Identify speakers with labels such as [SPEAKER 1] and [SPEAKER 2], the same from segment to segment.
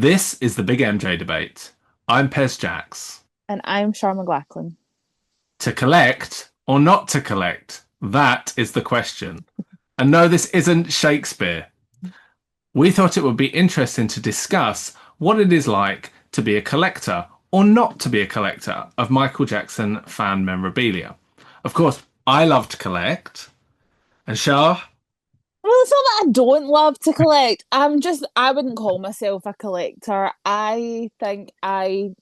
[SPEAKER 1] This is the Big MJ debate. I'm Pez Jax.
[SPEAKER 2] And I'm Char McLachlan.
[SPEAKER 1] To collect or not to collect? That is the question. And no, this isn't Shakespeare. We thought it would be interesting to discuss what it is like to be a collector or not to be a collector of Michael Jackson fan memorabilia. Of course, I love to collect. And Shah,
[SPEAKER 2] Well, it's not that I don't love to collect. I wouldn't call myself a collector. I think I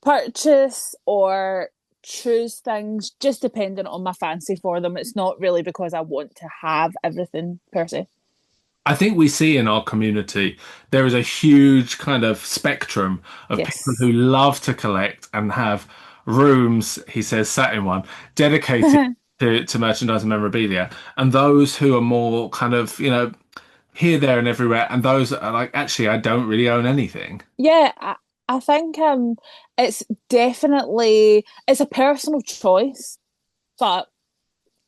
[SPEAKER 2] purchase or choose things just dependent on my fancy for them. It's not really because I want to have everything per se.
[SPEAKER 1] I think we see in our community there is a huge kind of spectrum of people
[SPEAKER 2] Yes.
[SPEAKER 1] who love to collect and have rooms, he says, sat in one, dedicated to merchandise and memorabilia, and those who are more kind of, here, there, and everywhere, and those that are like, actually, I don't really own anything.
[SPEAKER 2] Yeah, I think it's definitely it's a personal choice, but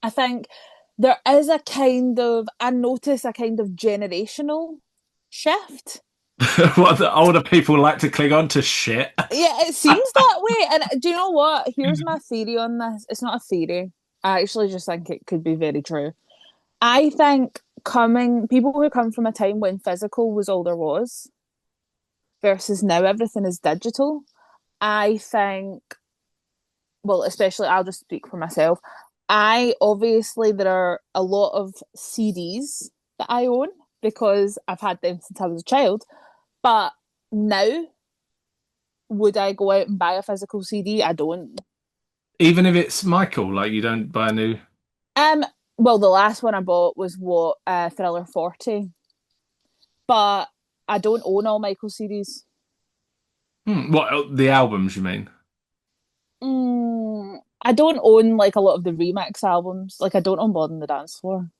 [SPEAKER 2] I think there is I notice a kind of generational shift.
[SPEAKER 1] What the older people like to cling on to shit.
[SPEAKER 2] Yeah, it seems that way. And do you know what? Here's my theory on this. It's not a theory. I actually just think it could be very true. I think coming people who come from a time when physical was all there was versus now everything is digital. I think, well, especially I'll just speak for myself. I obviously there are a lot of CDs that I own because I've had them since I was a child. But now, would I go out and buy a physical CD? I don't.
[SPEAKER 1] Even if it's Michael, like you don't buy a new.
[SPEAKER 2] Um, well, the last one I bought was Thriller 40, but I don't own all Michael CDs.
[SPEAKER 1] What, the albums, you mean?
[SPEAKER 2] I don't own like a lot of the remix albums. Like I don't own Blood on the Dance Floor.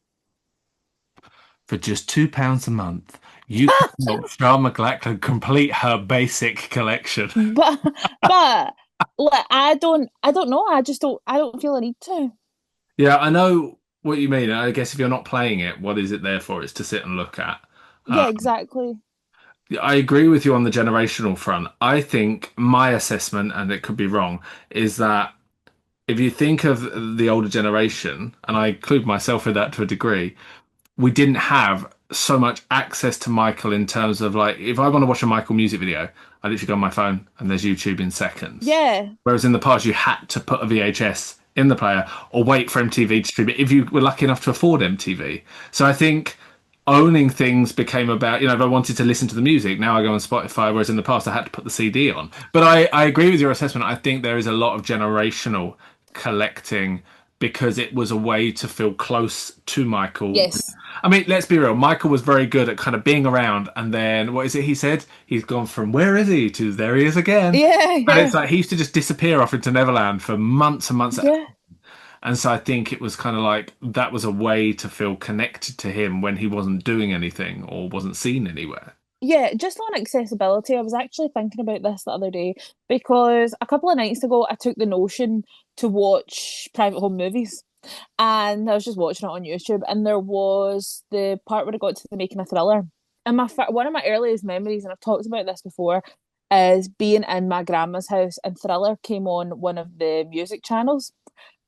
[SPEAKER 1] For just £2 a month, you can help Char McLachlan complete her basic collection.
[SPEAKER 2] but but like I don't know. I don't feel a need to.
[SPEAKER 1] Yeah, I know what you mean. I guess if you're not playing it, what is it there for? It's to sit and look at. Uh,
[SPEAKER 2] Yeah, exactly.
[SPEAKER 1] I agree with you on the generational front. I think my assessment, and it could be wrong, is that if you think of the older generation, and I include myself in that to a degree, we didn't have so much access to Michael in terms of like, if I want to watch a Michael music video, I literally go on my phone and there's YouTube in seconds.
[SPEAKER 2] Yeah.
[SPEAKER 1] Whereas in the past, you had to put a VHS in the player or wait for MTV to stream it if you were lucky enough to afford MTV. So I think owning things became about, if I wanted to listen to the music, now I go on Spotify, whereas in the past I had to put the CD on. But I agree with your assessment. I think there is a lot of generational collecting because it was a way to feel close to Michael.
[SPEAKER 2] Yes.
[SPEAKER 1] I mean, let's be real. Michael was very good at kind of being around, and then what is it he said? He's gone from where is he to there he is again.
[SPEAKER 2] Yeah,
[SPEAKER 1] And it's
[SPEAKER 2] yeah.
[SPEAKER 1] like he used to just disappear off into Neverland for months and months.
[SPEAKER 2] Yeah.
[SPEAKER 1] And so I think it was kind of like that was a way to feel connected to him when he wasn't doing anything or wasn't seen anywhere.
[SPEAKER 2] Yeah, just on accessibility, I was actually thinking about this the other day because a couple of nights ago I took the notion to watch private home movies and I was just watching it on YouTube and there was the part where I got to the making a thriller. And one of my earliest memories, and I've talked about this before, is being in my grandma's house and Thriller came on one of the music channels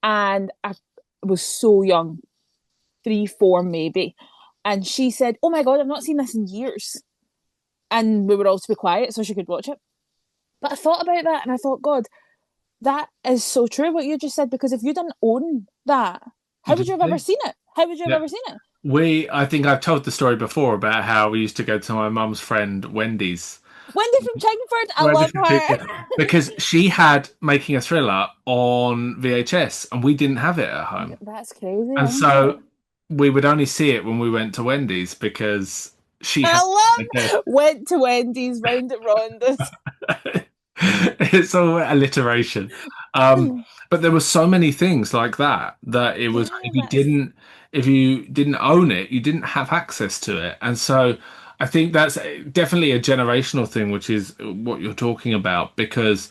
[SPEAKER 2] and I was so young, 3, 4 maybe. And she said, "Oh my God, I've not seen this in years." And we were all to be quiet so she could watch it. But I thought about that and I thought, God, that is so true what you just said because if you didn't own that,
[SPEAKER 1] You
[SPEAKER 2] how would you
[SPEAKER 1] didn't
[SPEAKER 2] have ever
[SPEAKER 1] see?
[SPEAKER 2] seen it? How would you have
[SPEAKER 1] Yeah.
[SPEAKER 2] ever seen it?
[SPEAKER 1] I think I've told the story before about how we used to go to my mum's friend Wendy's.
[SPEAKER 2] Wendy from Chingford, I
[SPEAKER 1] Wendy's
[SPEAKER 2] love
[SPEAKER 1] from Chicken,
[SPEAKER 2] her.
[SPEAKER 1] because she had Making a Thriller on VHS and we didn't have it at home.
[SPEAKER 2] That's crazy,
[SPEAKER 1] And
[SPEAKER 2] isn't it?
[SPEAKER 1] so we would only see it when we went to Wendy's because she had
[SPEAKER 2] I
[SPEAKER 1] VHS.
[SPEAKER 2] love went to Wendy's, round at Ronda's.
[SPEAKER 1] It's all alliteration. But there were so many things like that that it was
[SPEAKER 2] Yeah, that's
[SPEAKER 1] if you didn't own it, you didn't have access to it. And so I think that's definitely a generational thing, which is what you're talking about, because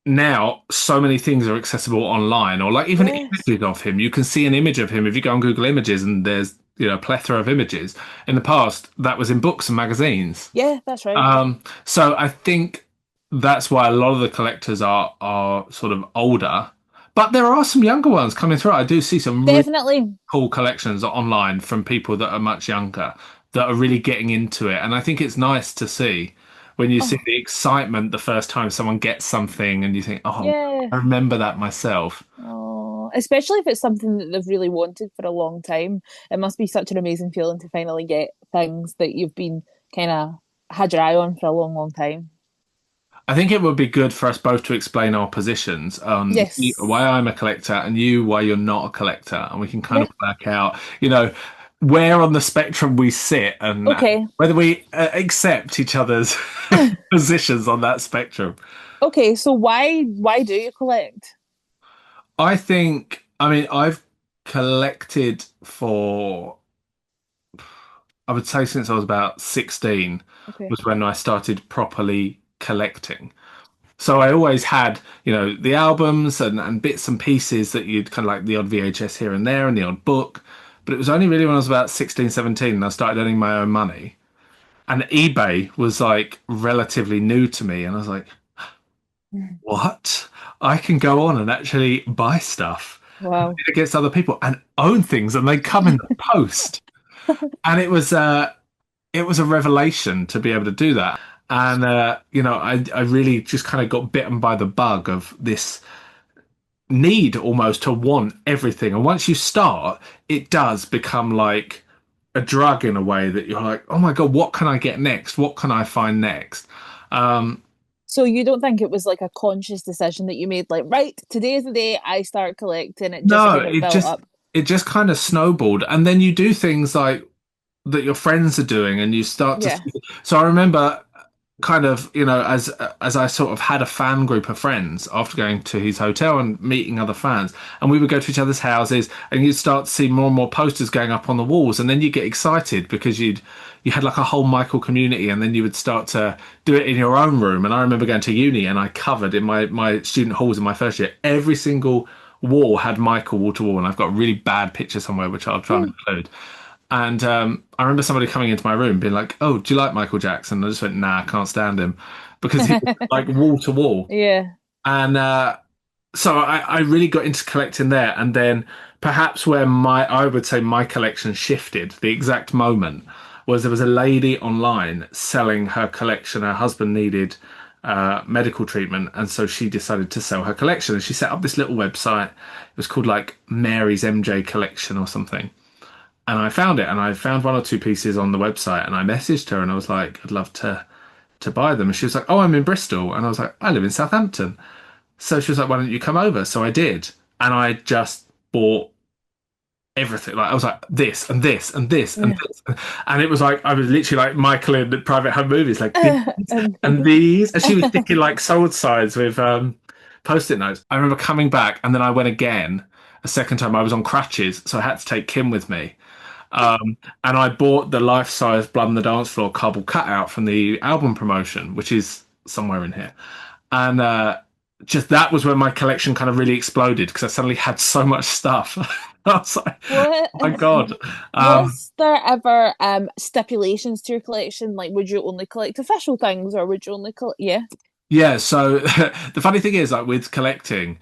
[SPEAKER 1] now so many things are accessible online or like even
[SPEAKER 2] yes.
[SPEAKER 1] images of him. You can see an image of him if you go on Google Images and there's a plethora of images. In the past, that was in books and magazines.
[SPEAKER 2] Yeah, that's right.
[SPEAKER 1] So I think that's why a lot of the collectors are sort of older, but there are some younger ones coming through. I do see some really
[SPEAKER 2] Definitely.
[SPEAKER 1] cool collections online from people that are much younger that are really getting into it, and I think it's nice to see when you see
[SPEAKER 2] Oh,
[SPEAKER 1] the excitement the first time someone gets something, and you think, "Oh,
[SPEAKER 2] yeah.
[SPEAKER 1] I remember that myself."
[SPEAKER 2] Oh, especially if it's something that they've really wanted for a long time. It must be such an amazing feeling to finally get things that you've been kind of had your eye on for a long, long time.
[SPEAKER 1] I think it would be good for us both to explain our positions on
[SPEAKER 2] Yes.
[SPEAKER 1] why I'm a collector and you why you're not a collector, and we can kind
[SPEAKER 2] Yeah.
[SPEAKER 1] of work out, where on the spectrum we sit and
[SPEAKER 2] Okay.
[SPEAKER 1] whether we accept each other's positions on that spectrum.
[SPEAKER 2] Okay, so why do you collect?
[SPEAKER 1] I mean, I've collected for, I would say since I was about 16
[SPEAKER 2] Okay.
[SPEAKER 1] was when I started properly collecting. So I always had, the albums and bits and pieces that you'd kind of like the odd VHS here and there and the odd book. But it was only really when I was about 16, 17 and I started earning my own money. And eBay was like relatively new to me. And I was like, what? I can go on and actually buy stuff
[SPEAKER 2] Wow.
[SPEAKER 1] against other people and own things and they come in the post. And it was a revelation to be able to do that. And I really just kind of got bitten by the bug of this need almost to want everything. And once you start, it does become like a drug in a way that you're like, oh my God, what can I get next? What can I find next? Um,
[SPEAKER 2] So you don't think it was like a conscious decision that you made, like, right, today is the day I start collecting. It just
[SPEAKER 1] no,
[SPEAKER 2] kind of built up.
[SPEAKER 1] it just kind of snowballed. And then you do things like that your friends are doing and you start to
[SPEAKER 2] Yeah.
[SPEAKER 1] see. So I remember kind of, as I sort of had a fan group of friends after going to his hotel and meeting other fans, and we would go to each other's houses, and you'd start to see more and more posters going up on the walls, and then you get excited because you had like a whole Michael community, and then you would start to do it in your own room. And I remember going to uni, and I covered in my student halls in my first year, every single wall had Michael wall to wall, and I've got a really bad picture somewhere which I'll try and include. And I remember somebody coming into my room being like, "Oh, do you like Michael Jackson?" And I just went, "Nah, I can't stand him," because he was like wall to wall.
[SPEAKER 2] Yeah.
[SPEAKER 1] And so I really got into collecting there. And then perhaps where I would say my collection shifted, the exact moment was there was a lady online selling her collection. Her husband needed medical treatment, and so she decided to sell her collection. And she set up this little website. It was called like Mary's MJ Collection or something. And I found it, and I found one or two pieces on the website, and I messaged her, and I was like, "I'd love to buy them." And she was like, "Oh, I'm in Bristol," and I was like, "I live in Southampton." So she was like, "Why don't you come over?" So I did, and I just bought everything. Like I was like, this and this and this and this, and it was like I was literally like Michael in the Private Home Movies, like these
[SPEAKER 2] And
[SPEAKER 1] and these, and she was sticking like sold sides with post-it notes. I remember coming back, and then I went again a second time. I was on crutches, so I had to take Kim with me. And I bought the life-size Blood on the Dance Floor cardboard cutout from the album promotion, which is somewhere in here. And just that was when my collection kind of really exploded because I suddenly had so much stuff. I was like,
[SPEAKER 2] what
[SPEAKER 1] oh my God. Um,
[SPEAKER 2] was there ever stipulations to your collection? Like, would you only collect official things, or would you only collect? Yeah.
[SPEAKER 1] yeah, so the funny thing is, like with collecting,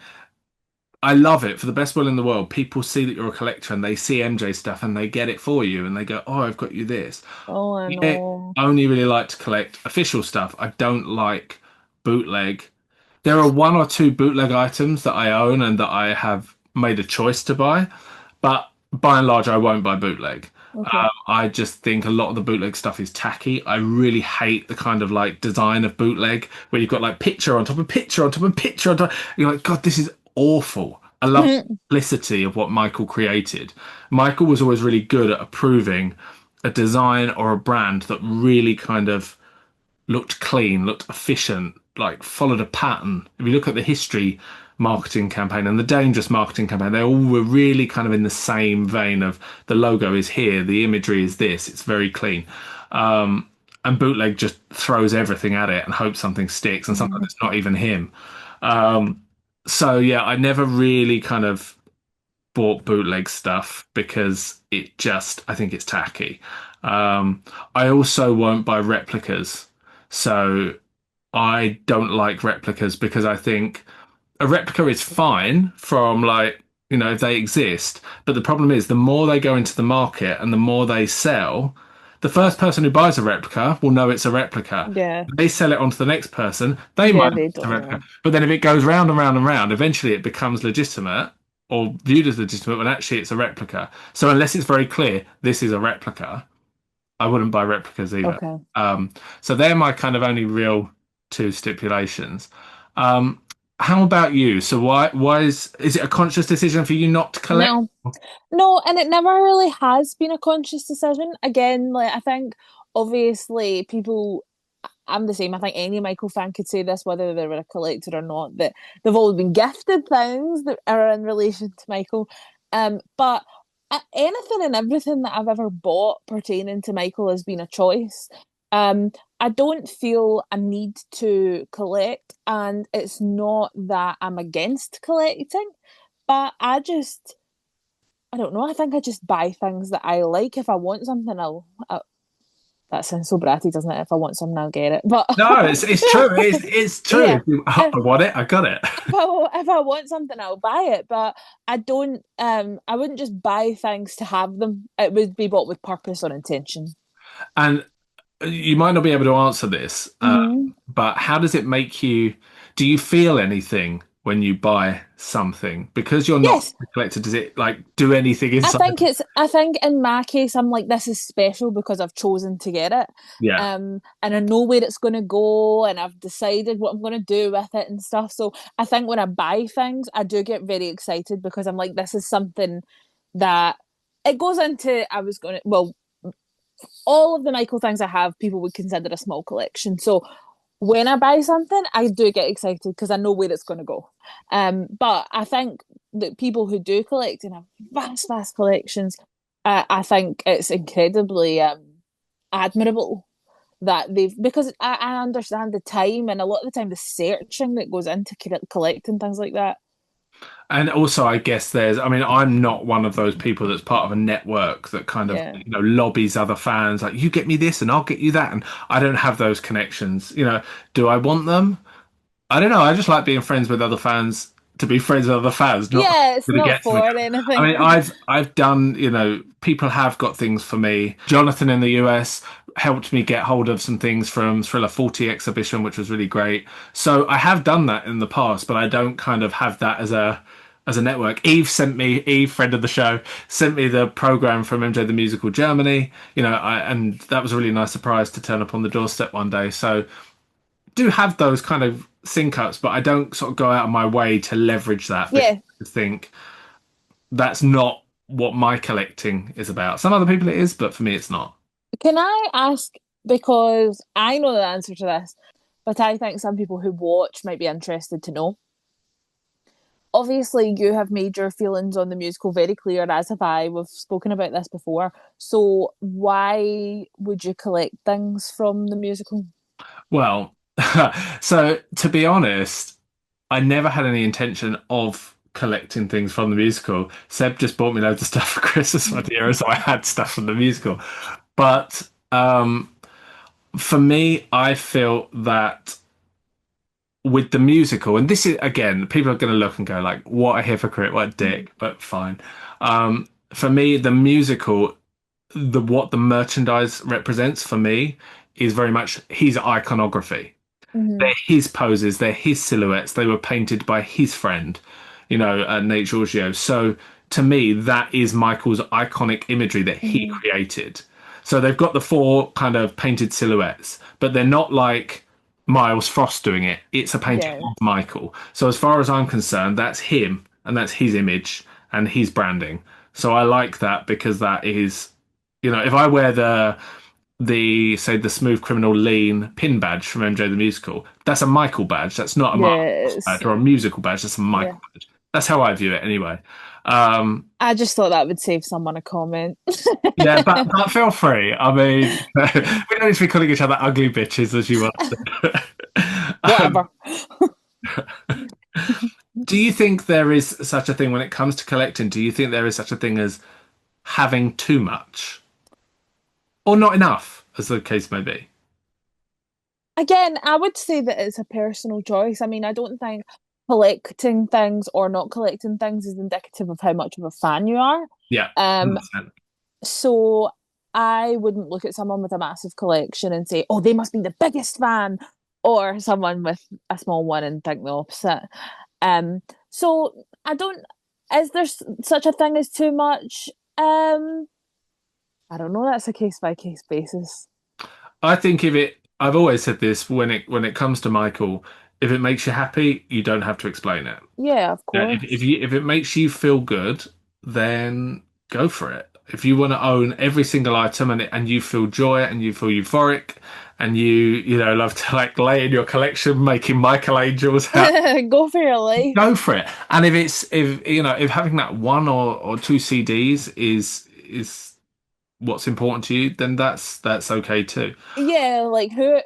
[SPEAKER 1] I love it for the best will in the world. People see that you're a collector and they see MJ stuff and they get it for you and they go, "Oh, I've got you this."
[SPEAKER 2] Oh, I
[SPEAKER 1] Yeah,
[SPEAKER 2] know.
[SPEAKER 1] I only really like to collect official stuff. I don't like bootleg. There are one or two bootleg items that I own and that I have made a choice to buy, but by and large, I won't buy bootleg.
[SPEAKER 2] Okay.
[SPEAKER 1] I just think a lot of the bootleg stuff is tacky. I really hate the kind of like design of bootleg where you've got like picture on top of picture on top of picture on top. You're like, God, this is awful. I love the simplicity of what Michael created. Michael was always really good at approving a design or a brand that really kind of looked clean, looked efficient, like followed a pattern. If you look at the history marketing campaign and the dangerous marketing campaign, they all were really kind of in the same vein of the logo is here, the imagery is this, it's very clean. And bootleg just throws everything at it and hopes something sticks, and sometimes it's not even him. So yeah, I never really kind of bought bootleg stuff because I think it's tacky. Um, I also won't buy replicas. So I don't like replicas because I think a replica is fine from like, if they exist. But the problem is the more they go into the market and the more they sell, the first person who buys a replica will know it's a replica.
[SPEAKER 2] Yeah.
[SPEAKER 1] They sell it on to the next person, they
[SPEAKER 2] Yeah,
[SPEAKER 1] might know
[SPEAKER 2] they
[SPEAKER 1] it's a
[SPEAKER 2] don't
[SPEAKER 1] replica.
[SPEAKER 2] know.
[SPEAKER 1] But then if it goes round and round and round, eventually it becomes legitimate or viewed as legitimate when actually it's a replica. So unless it's very clear this is a replica, I wouldn't buy replicas either.
[SPEAKER 2] Okay.
[SPEAKER 1] Um, so they're my kind of only real two stipulations. Um, how about you? So why is it a conscious decision for you not to collect?
[SPEAKER 2] No. No, and it never really has been a conscious decision. Again, like I think obviously people I'm the same. I think any Michael fan could say this, whether they were a collector or not, that they've all been gifted things that are in relation to Michael. But anything and everything that I've ever bought pertaining to Michael has been a choice. Um, I don't feel a need to collect, and it's not that I'm against collecting, but I don't know. I think I just buy things that I like. If I want something, that sounds so bratty, doesn't it? If I want something, I'll get it. But
[SPEAKER 1] No, it's true. It's true.
[SPEAKER 2] yeah,
[SPEAKER 1] If you, I
[SPEAKER 2] if,
[SPEAKER 1] want it, I got it.
[SPEAKER 2] if I want something, I'll buy it. But I don't. I wouldn't just buy things to have them. It would be bought with purpose or intention.
[SPEAKER 1] And you might not be able to answer this,
[SPEAKER 2] Hmm.
[SPEAKER 1] but how does it make you? Do you feel anything when you buy something? Because you're not
[SPEAKER 2] Yes,
[SPEAKER 1] a collector, does it like do anything inside?
[SPEAKER 2] I think in my case, I'm like, this is special because I've chosen to get it.
[SPEAKER 1] Yeah.
[SPEAKER 2] And I know where it's going to go and I've decided what I'm going to do with it and stuff. So I think when I buy things, I do get very excited because I'm like, this is something that it goes into, well, all of the Michael things I have, people would consider a small collection. So when I buy something, I do get excited because I know where it's going to go. But I think that people who do collect and have vast collections, I think it's incredibly admirable that because I understand the time and a lot of the time the searching that goes into collecting things like that.
[SPEAKER 1] And also, I guess I mean, I'm not one of those people that's part of a network that kind of,
[SPEAKER 2] Yeah.
[SPEAKER 1] lobbies other fans, like, you get me this and I'll get you that. And I don't have those connections. Do I want them? I don't know. I just like being friends with other fans to be friends with other fans, not
[SPEAKER 2] Yeah, it's
[SPEAKER 1] to
[SPEAKER 2] not
[SPEAKER 1] get something.
[SPEAKER 2] for
[SPEAKER 1] I mean,
[SPEAKER 2] anything.
[SPEAKER 1] I've done, people have got things for me. Jonathan in the US helped me get hold of some things from Thriller 40 exhibition, which was really great. So I have done that in the past, but I don't kind of have that as a network. Eve, friend of the show, sent me the program from MJ the Musical Germany. And that was a really nice surprise to turn up on the doorstep one day. So do have those kind of sync ups, but I don't sort of go out of my way to leverage that because
[SPEAKER 2] Yeah.
[SPEAKER 1] I think that's not what my collecting is about. Some other people it is, but for me it's not.
[SPEAKER 2] Can I ask, because I know the answer to this, but I think some people who watch might be interested to know. Obviously, you have made your feelings on the musical very clear, as have I. We've spoken about this before. So, why would you collect things from the musical?
[SPEAKER 1] Well, so to be honest, I never had any intention of collecting things from the musical. Seb just bought me loads of stuff for Christmas one year, so I had stuff from the musical. But for me, I feel that with the musical, and this is again, people are going to look and go like, "What a hypocrite! What a dick!" But fine. For me, the musical, what the merchandise represents for me is very much his iconography.
[SPEAKER 2] Mm-hmm.
[SPEAKER 1] They're his poses, they're his silhouettes. They were painted by his friend, Nate Giorgio. So to me, that is Michael's iconic imagery that he
[SPEAKER 2] Mm-hmm.
[SPEAKER 1] created. So they've got the four kind of painted silhouettes, but they're not like Miles Frost doing it. It's a painting
[SPEAKER 2] Yeah.
[SPEAKER 1] of Michael. So as far as I'm concerned, that's him and that's his image and his branding. So I like that because that is, if I wear the Smooth Criminal Lean pin badge from MJ the Musical. That's a Michael badge. That's not a Mark
[SPEAKER 2] Yeah,
[SPEAKER 1] badge or a musical badge. That's a
[SPEAKER 2] yeah.
[SPEAKER 1] Michael badge. That's how I view it anyway. Um,
[SPEAKER 2] I just thought that would save someone a comment.
[SPEAKER 1] yeah, but feel free. I mean, we don't need to be calling each other ugly bitches as you want. um,
[SPEAKER 2] Whatever.
[SPEAKER 1] Do you think there is such a thing when it comes to collecting? Do you think there is such a thing as having too much or not enough, as the case may be?
[SPEAKER 2] Again, I would say that it's a personal choice. I mean, I don't think collecting things or not collecting things is indicative of how much of a fan you are.
[SPEAKER 1] Yeah,
[SPEAKER 2] Um,
[SPEAKER 1] 100%.
[SPEAKER 2] so I wouldn't look at someone with a massive collection and say, "Oh, they must be the biggest fan," or someone with a small one and think the opposite. Um, so I don't. Is there such a thing as too much? I don't know. That's a case by case basis.
[SPEAKER 1] I think if it, I've always said this when it comes to Michael, if it makes you happy, you don't have to explain it.
[SPEAKER 2] Yeah, of
[SPEAKER 1] If
[SPEAKER 2] course.
[SPEAKER 1] you if it makes you feel good, then go for it. If you want to own every single item and you feel joy and you feel euphoric and you love to like lay in your collection making Michelangels out,
[SPEAKER 2] Go for your life.
[SPEAKER 1] go for it. And if having that one or two CDs is what's important to you, then that's okay too.
[SPEAKER 2] Yeah, like who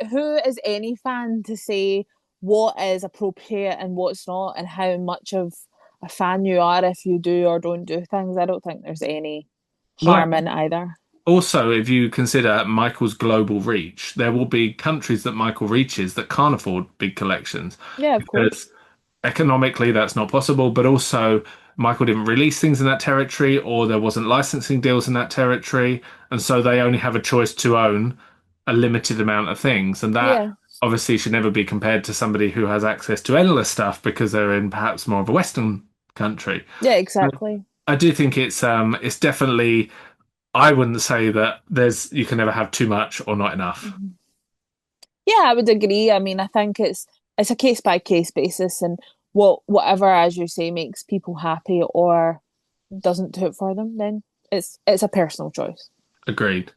[SPEAKER 2] is any fan to say what is appropriate and what's not, and how much of a fan you are if you do or don't do things? I don't think there's any
[SPEAKER 1] Well,
[SPEAKER 2] harm in either.
[SPEAKER 1] also, if you consider Michael's global reach, there will be countries that Michael reaches that can't afford big collections
[SPEAKER 2] Yeah, of course.
[SPEAKER 1] because economically that's not possible, but also Michael didn't release things in that territory or there wasn't licensing deals in that territory, and so they only have a choice to own a limited amount of things, and that
[SPEAKER 2] Yeah,
[SPEAKER 1] obviously should never be compared to somebody who has access to endless stuff because they're in perhaps more of a Western country.
[SPEAKER 2] yeah,
[SPEAKER 1] But
[SPEAKER 2] exactly.
[SPEAKER 1] I do think it's definitely I wouldn't say that you can never have too much or not enough.
[SPEAKER 2] Mhm. Yeah, I would agree. I mean, I think it's a case by case basis, and whatever, as you say, makes people happy or doesn't do it for them, then it's a personal choice.
[SPEAKER 1] Agreed.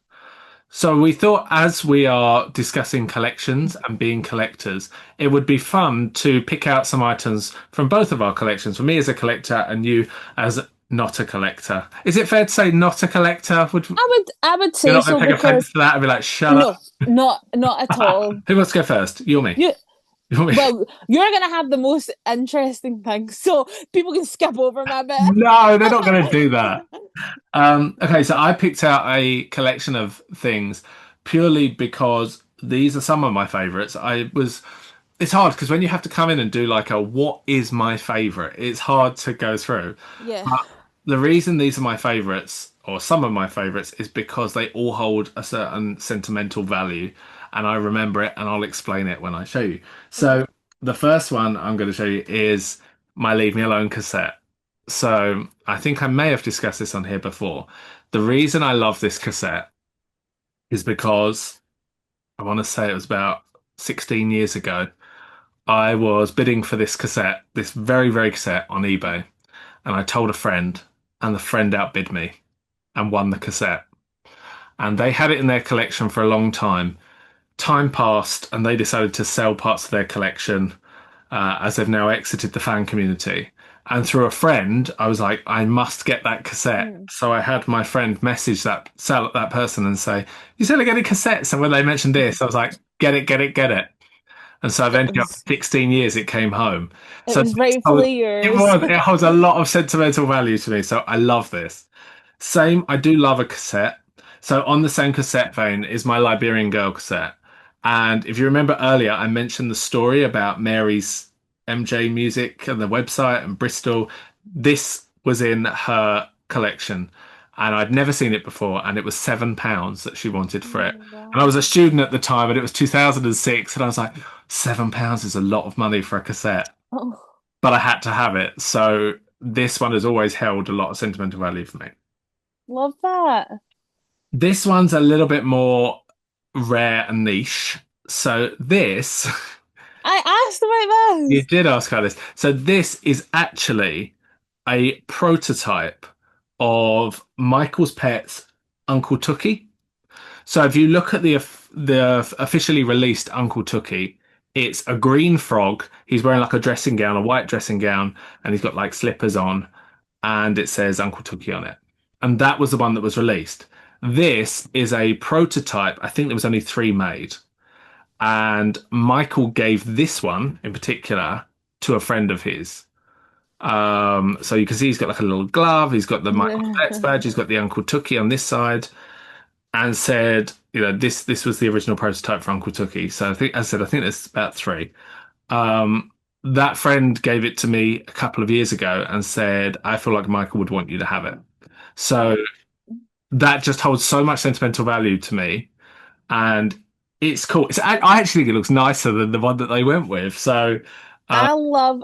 [SPEAKER 1] So we thought as we are discussing collections and being collectors, it would be fun to pick out some items from both of our collections, for me as a collector and you as not a collector. Is it fair to say not a collector?
[SPEAKER 2] I would
[SPEAKER 1] You're
[SPEAKER 2] say
[SPEAKER 1] not going
[SPEAKER 2] so
[SPEAKER 1] to take offense
[SPEAKER 2] because
[SPEAKER 1] to that and be like, shut
[SPEAKER 2] no,
[SPEAKER 1] up.
[SPEAKER 2] not at all.
[SPEAKER 1] Who wants to go first? You or me?
[SPEAKER 2] You
[SPEAKER 1] You or me?
[SPEAKER 2] well, you're gonna have the most interesting things, so people can skip over my
[SPEAKER 1] No, they're not going to do
[SPEAKER 2] bit.
[SPEAKER 1] that. Okay, so I picked out a collection of things purely because these are some of my favorites. It's hard because when you have to come in and do like a what is my favorite, it's hard to go through.
[SPEAKER 2] Yeah.
[SPEAKER 1] But the reason these are my favorites, or some of my favorites, is because they all hold a certain sentimental value, and I remember it, and I'll explain it when I show you.
[SPEAKER 2] Okay.
[SPEAKER 1] So the first one I'm going to show you is my Leave Me Alone cassette. So I think I may have discussed this on here before. The reason I love this cassette is because I want to say it was about 16 years ago. I was bidding for this cassette, this very, very cassette on eBay, and I told a friend, and the friend outbid me and won the cassette. And they had it in their collection for a long time. Time passed, and they decided to sell parts of their collection as they've now exited the fan community. And through a friend, I was like, I must get that cassette.
[SPEAKER 2] Mm.
[SPEAKER 1] So I had my friend message that person and say, "You selling any cassettes?" And when they mentioned this, I was like, "Get it, get it, get it." And so
[SPEAKER 2] It
[SPEAKER 1] eventually, after
[SPEAKER 2] was
[SPEAKER 1] 16 years, it came home.
[SPEAKER 2] it
[SPEAKER 1] So
[SPEAKER 2] was rightfully yours.
[SPEAKER 1] it holds a lot of sentimental value to me. So I love this. Same, I do love a cassette. So on the same cassette vein is my Liberian Girl cassette. And if you remember earlier, I mentioned the story about Mary's MJ Music and the website and Bristol. This was in her collection, and I'd never seen it before, and it was £7 that she wanted for it.
[SPEAKER 2] Oh,
[SPEAKER 1] And I was a
[SPEAKER 2] wow.
[SPEAKER 1] student at the time, and it was 2006, and I was like, £7 is a lot of money for a cassette,
[SPEAKER 2] Oh,
[SPEAKER 1] but I had to have it. So this one has always held a lot of sentimental value for me.
[SPEAKER 2] love that.
[SPEAKER 1] This one's a little bit more rare and niche. So this,
[SPEAKER 2] I asked about
[SPEAKER 1] you
[SPEAKER 2] this.
[SPEAKER 1] did ask about this. So this is actually a prototype of Michael's pet's Uncle Tookie. So if you look at the officially released Uncle Tookie, it's a green frog. He's wearing like a dressing gown, a white dressing gown, and he's got like slippers on, and it says Uncle Tookie on it. And that was the one that was released. This is a prototype. I think there was only three made. And Michael gave this one in particular to a friend of his. So you can see he's got like a little glove. He's got the Michael Jackson badge. He's got the Uncle Tookie on this side, and said, this was the original prototype for Uncle Tookie. So I think there's about three. Um, that friend gave it to me a couple of years ago and said, I feel like Michael would want you to have it. So that just holds so much sentimental value to me, and it's cool. I actually think it looks nicer than the one that they went with. So, uh,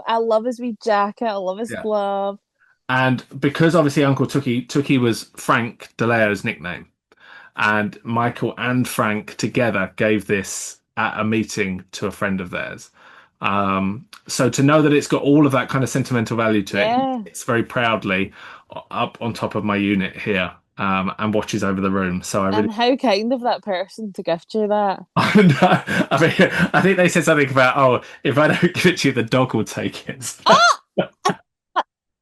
[SPEAKER 2] I love his wee jacket. I love his
[SPEAKER 1] yeah.
[SPEAKER 2] glove.
[SPEAKER 1] And because obviously Uncle Tookie was Frank DeLeo's nickname, and Michael and Frank together gave this at a meeting to a friend of theirs. So to know that it's got all of that kind of sentimental value to it,
[SPEAKER 2] Yeah.
[SPEAKER 1] it's very proudly up on top of my unit here, and watches over the room. So I really,
[SPEAKER 2] And how kind of that person to gift you that.
[SPEAKER 1] I know. I mean, I think they said something about, oh, if I don't give it to you, the dog will take it.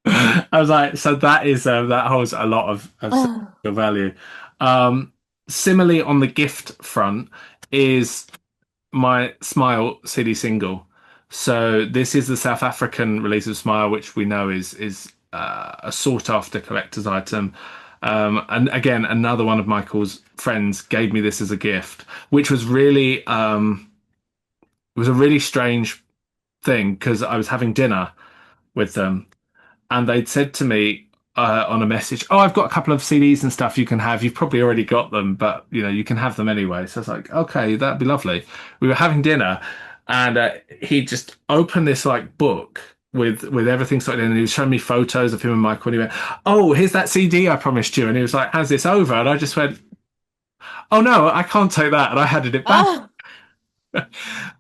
[SPEAKER 1] I was like, so that is that holds a lot of
[SPEAKER 2] Oh!
[SPEAKER 1] sentimental value. Um, Similarly, on the gift front, is my Smile CD single. So this is the South African release of Smile, which we know is a sought after collector's item. And again, another one of Michael's friends gave me this as a gift, which was really it was a really strange thing because I was having dinner with them, and they'd said to me on a message, "Oh, I've got a couple of CDs and stuff you can have. You've probably already got them, but you can have them anyway." So I was like, "Okay, that'd be lovely." We were having dinner, and he just opened this like book with everything sorted in, and he was showing me photos of him and Michael, and he went, "Oh, here's that CD I promised you," and he was like, "How's this over?" And I just went, "Oh no, I can't take that," and I handed it back,
[SPEAKER 2] Ah!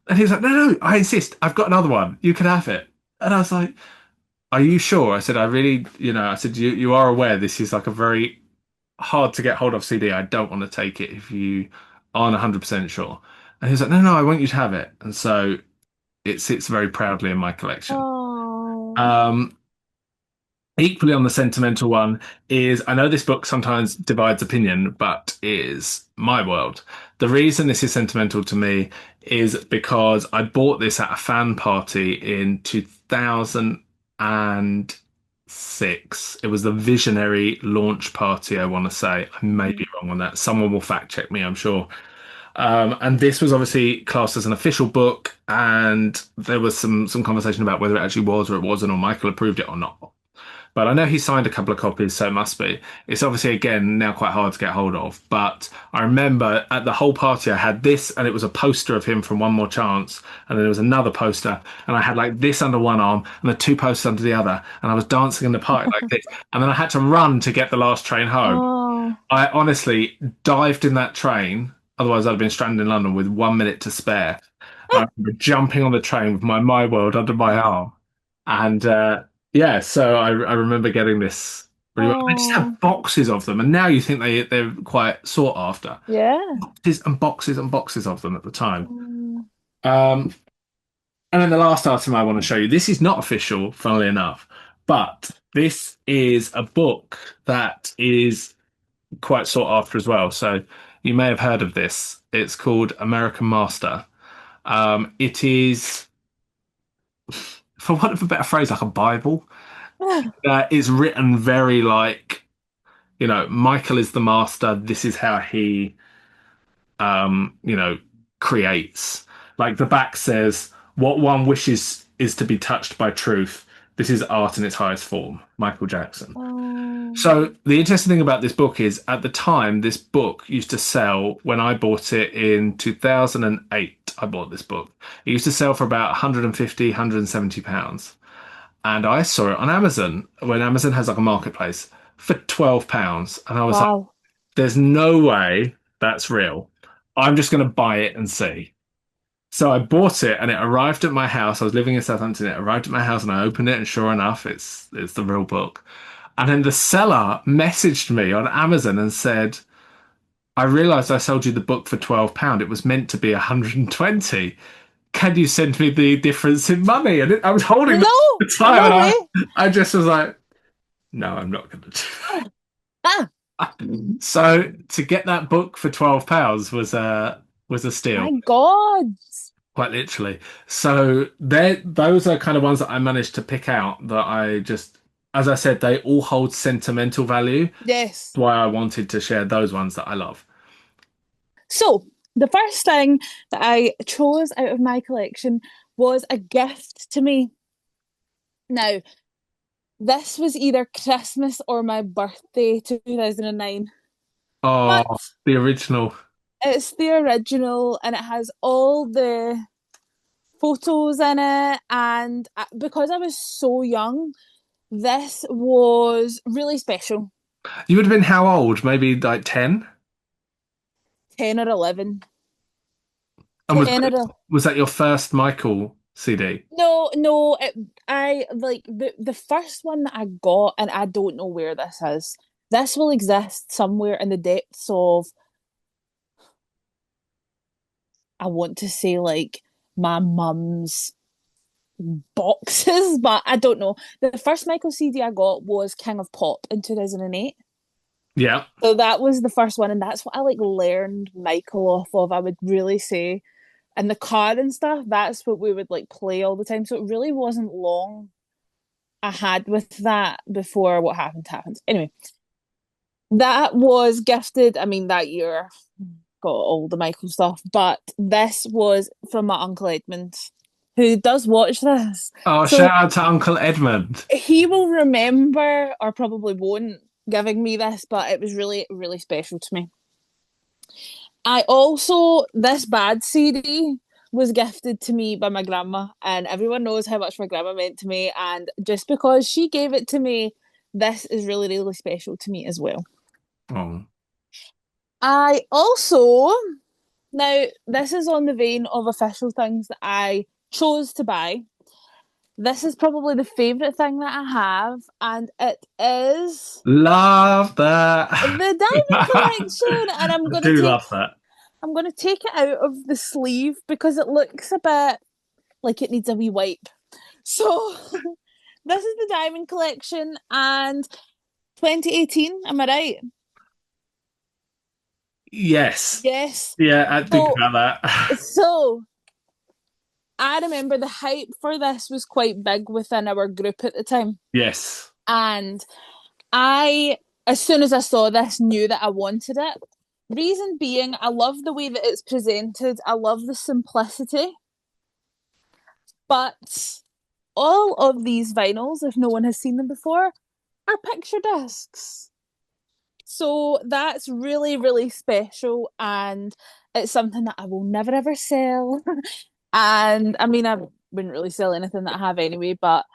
[SPEAKER 1] and he was like, "No, no, I insist. I've got another one. You can have it." And I was like, "Are you sure?" I said, "I really, I said, you are aware this is like a very hard to get hold of CD. I don't want to take it if you aren't 100% sure." And he was like, "No, no, I want you to have it." And so it sits very proudly in my collection.
[SPEAKER 2] Oh.
[SPEAKER 1] Um, Equally on the sentimental one is, I know this book sometimes divides opinion, but is My World. The reason this is sentimental to me is because I bought this at a fan party in 2006. It was the Visionary launch party, I want to say. I may be wrong on that. Someone will fact check me, I'm sure. And this was obviously classed as an official book, and there was some conversation about whether it actually was or it wasn't, or Michael approved it or not. But I know he signed a couple of copies, so it must be. It's obviously, again, now quite hard to get hold of. But I remember at the whole party, I had this, and it was a poster of him from One More Chance. And then there was another poster, and I had like this under one arm and the two posters under the other. And I was dancing in the party like this. And then I had to run to get the last train home.
[SPEAKER 2] Oh.
[SPEAKER 1] I honestly dived in that train. Otherwise, I'd have been stranded in London with 1 minute to spare. I remember jumping on the train with my World under my arm. And yeah, so I remember getting this really well. They just have
[SPEAKER 2] Oh.
[SPEAKER 1] boxes of them, and now you think they're quite sought after.
[SPEAKER 2] Yeah.
[SPEAKER 1] Boxes and boxes and boxes of them at the time.
[SPEAKER 2] Mm.
[SPEAKER 1] Um, and then the last item I want to show you. This is not official, funnily enough, but this is a book that is quite sought after as well. So you may have heard of this. It's called American Master. It is, for want of a better phrase, like a Bible. It's written very like, Michael is the master. This is how he, um, you know, creates. Like the back says, what one wishes is to be touched by truth. This is art in its highest form. Michael Jackson.
[SPEAKER 2] Oh.
[SPEAKER 1] So the interesting thing about this book is at the time, this book used to sell when I bought it in 2008. I bought this book. It used to sell for about 150, £170. And I saw it on Amazon when Amazon has like a marketplace for £12. And I was like,
[SPEAKER 2] Wow.
[SPEAKER 1] there's no way that's real. I'm just going to buy it and see. So I bought it and it arrived at my house. I was living in Southampton. It arrived at my house and I opened it and sure enough, it's the real book. And then the seller messaged me on Amazon and said, I realized I sold you the book for £12. It was meant to be 120. Can you send me the difference in money? And I was holding the
[SPEAKER 2] No,
[SPEAKER 1] time
[SPEAKER 2] no way.
[SPEAKER 1] and I just was like, no, I'm not going to do
[SPEAKER 2] Ah,
[SPEAKER 1] that. So to get that book for £12 was a
[SPEAKER 2] my
[SPEAKER 1] steal.
[SPEAKER 2] God.
[SPEAKER 1] quite literally. So those are kind of ones that I managed to pick out that I just, as I said, they all hold sentimental value.
[SPEAKER 2] Yes.
[SPEAKER 1] Why I wanted to share those ones that I love.
[SPEAKER 2] So, the first thing that I chose out of my collection was a gift to me. Now, this was either Christmas or my birthday, 2009. But
[SPEAKER 1] Oh, the original.
[SPEAKER 2] it's the original and it has all the photos in it. And because I was so young, this was really special.
[SPEAKER 1] You would have been how old? Maybe like 10?
[SPEAKER 2] 10 or 11.
[SPEAKER 1] And
[SPEAKER 2] 10 or
[SPEAKER 1] was that your first Michael CD?
[SPEAKER 2] no, no, I like the first one that I got, and I don't know where this is. This will exist somewhere in the depths of, I want to say like my mum's boxes, but I don't know. The first Michael CD I got was King of Pop in 2008.
[SPEAKER 1] Yeah.
[SPEAKER 2] So that was the first one, and that's what I like learned Michael off of, I would really say. And the car and stuff, that's what we would like play all the time. So it really wasn't long I had with that before what happened. Anyway, that was gifted. I mean, that year got all the Michael stuff, but this was from my Uncle Edmund, who does watch this.
[SPEAKER 1] Oh, shout
[SPEAKER 2] So
[SPEAKER 1] out to Uncle Edmund.
[SPEAKER 2] he will remember, or probably won't, giving me this, but it was really, really special to me. I also, this bad CD was gifted to me by my grandma, and everyone knows how much my grandma meant to me. And just because she gave it to me, this is really, really special to me as well.
[SPEAKER 1] Oh.
[SPEAKER 2] I also, now, this is on the vein of official things that I chose to buy. This is probably the favourite thing that I have, and it is
[SPEAKER 1] Love that.
[SPEAKER 2] the diamond collection. And
[SPEAKER 1] I do love that.
[SPEAKER 2] I'm gonna take it out of the sleeve because it looks a bit like it needs a wee wipe. So this is the diamond collection and 2018, am I right?
[SPEAKER 1] Yes.
[SPEAKER 2] Yes.
[SPEAKER 1] Yeah, I think
[SPEAKER 2] So
[SPEAKER 1] about that.
[SPEAKER 2] so I remember the hype for this was quite big within our group at the time.
[SPEAKER 1] Yes.
[SPEAKER 2] And I, as soon as I saw this, knew that I wanted it. Reason being, I love the way that it's presented. I love the simplicity. But all of these vinyls, if no one has seen them before, are picture discs. So that's really, really special. And it's something that I will never ever sell. And I mean, I wouldn't really sell anything that I have anyway, but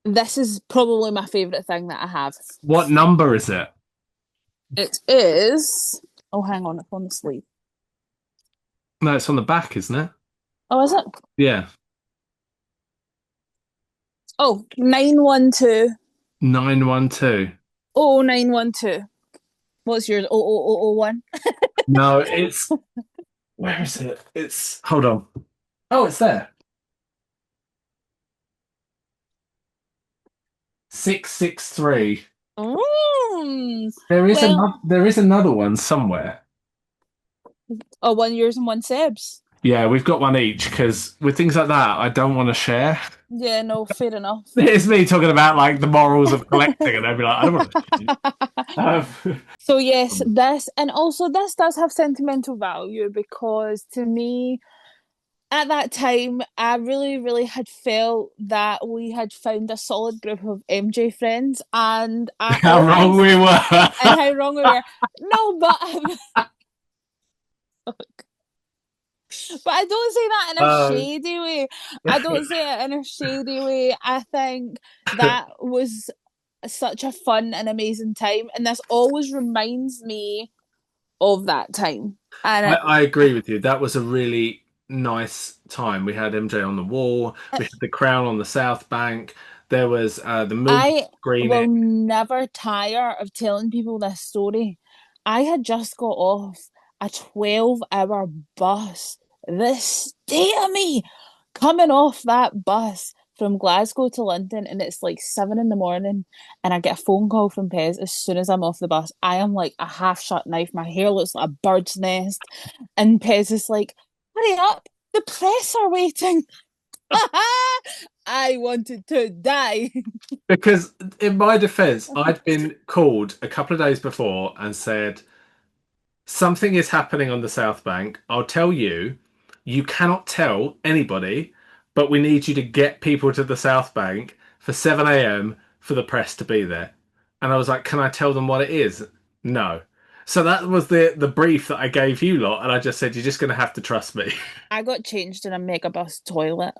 [SPEAKER 2] this is probably my favourite thing that I have.
[SPEAKER 1] What number is it?
[SPEAKER 2] It is. Oh, hang on, it's on the sleeve.
[SPEAKER 1] No, it's on the back, isn't it?
[SPEAKER 2] Oh, is it?
[SPEAKER 1] Yeah.
[SPEAKER 2] Oh, 912.
[SPEAKER 1] 912.
[SPEAKER 2] Oh, 912. What's yours? Oh, oh, oh, oh, one.
[SPEAKER 1] No, it's where is it? It's hold on. Oh, it's there. 663.
[SPEAKER 2] Well,
[SPEAKER 1] There is another one somewhere.
[SPEAKER 2] oh, one yours and one Seb's.
[SPEAKER 1] Yeah, we've got one each because with things like that, I don't want to share.
[SPEAKER 2] Yeah, no, fair enough.
[SPEAKER 1] It's me talking about like the morals of collecting, and they'd be like, I don't want to share.
[SPEAKER 2] So yes, this and also this does have sentimental value because to me at that time I really really had felt that we had found a solid group of MJ friends and I
[SPEAKER 1] How wrong
[SPEAKER 2] always
[SPEAKER 1] we were.
[SPEAKER 2] and how wrong we were. No, but I don't say that in a
[SPEAKER 1] Uh,
[SPEAKER 2] shady way. I don't say it in a shady way. I think that was such a fun and amazing time, and this always reminds me of that time. And
[SPEAKER 1] I agree with you. That was a really nice time. We had MJ on the wall. We had the Crown on the South Bank. There was the movie
[SPEAKER 2] I
[SPEAKER 1] screening.
[SPEAKER 2] will never tire of telling people this story. I had just got off a 12-hour bus. The state of me coming off that bus from Glasgow to London, and it's like 7 in the morning, and I get a phone call from Pez as soon as I'm off the bus. I am like a half shut knife. My hair looks like a bird's nest. And Pez is like, hurry up. The press are waiting. I wanted to die.
[SPEAKER 1] Because in my defense, I'd been called a couple of days before and said, something is happening on the South Bank. I'll tell you, you cannot tell anybody, but we need you to get people to the South Bank for 7 a.m. for the press to be there. And I was like, can I tell them what it is? No. So that was the brief that I gave you lot, and I just said, you're just going to have to trust me.
[SPEAKER 2] I got changed in a megabus toilet.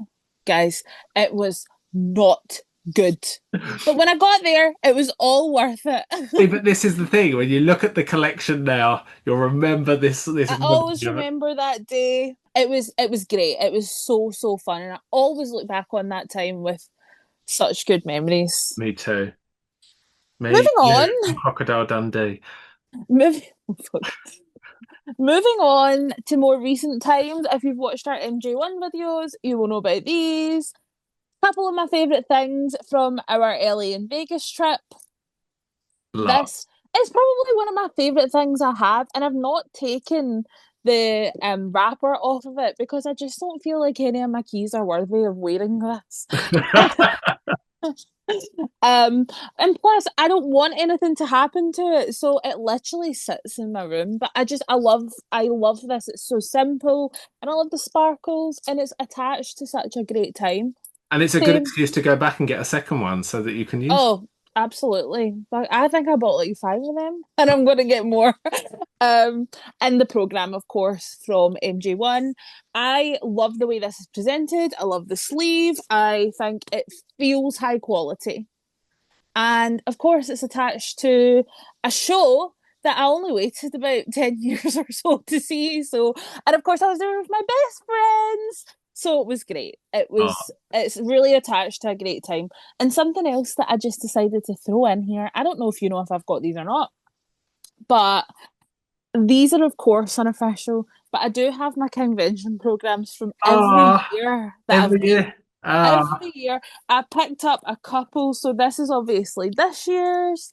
[SPEAKER 2] Guys, it was not good. But when I got there, it was all worth
[SPEAKER 1] See,
[SPEAKER 2] it.
[SPEAKER 1] but this is the thing. When you look at the collection now, you'll remember this
[SPEAKER 2] I
[SPEAKER 1] moment
[SPEAKER 2] always
[SPEAKER 1] of it.
[SPEAKER 2] remember that day. It was great. It was so so fun, and I always look back on that time with such good memories.
[SPEAKER 1] Me too. Me,
[SPEAKER 2] Moving
[SPEAKER 1] you,
[SPEAKER 2] on,
[SPEAKER 1] and Crocodile Dundee.
[SPEAKER 2] moving moving on to more recent times. If you've watched our MJ1 videos, you will know about these. Couple of my favourite things from our LA and Vegas trip.
[SPEAKER 1] Love.
[SPEAKER 2] This is probably one of my favourite things I have, and I've not taken the wrapper off of it because I just don't feel like any of my keys are worthy of wearing this. Um, and plus, I don't want anything to happen to it, so it literally sits in my room. But I love this. It's so simple, and I love the sparkles, and it's attached to such a great time.
[SPEAKER 1] And it's a good
[SPEAKER 2] Same.
[SPEAKER 1] excuse to go back and get a second one so that you can use.
[SPEAKER 2] Oh, absolutely. But I think I bought like five of them, and I'm going to get more. And the program, of course, from MJ1. I love the way this is presented. I love the sleeve. I think it feels high quality. And of course, it's attached to a show that I only waited about 10 years or so to see. So, and of course, I was there with my best friends. So it was great.
[SPEAKER 1] Oh,
[SPEAKER 2] It's really attached to a great time. And something else that I just decided to throw in here, I don't know if you know if I've got these or not, but these are, of course, unofficial. But I do have my convention programs from every
[SPEAKER 1] oh,
[SPEAKER 2] year that I've
[SPEAKER 1] every
[SPEAKER 2] been.
[SPEAKER 1] year. Oh,
[SPEAKER 2] Every year I picked up a couple. So this is obviously this year's.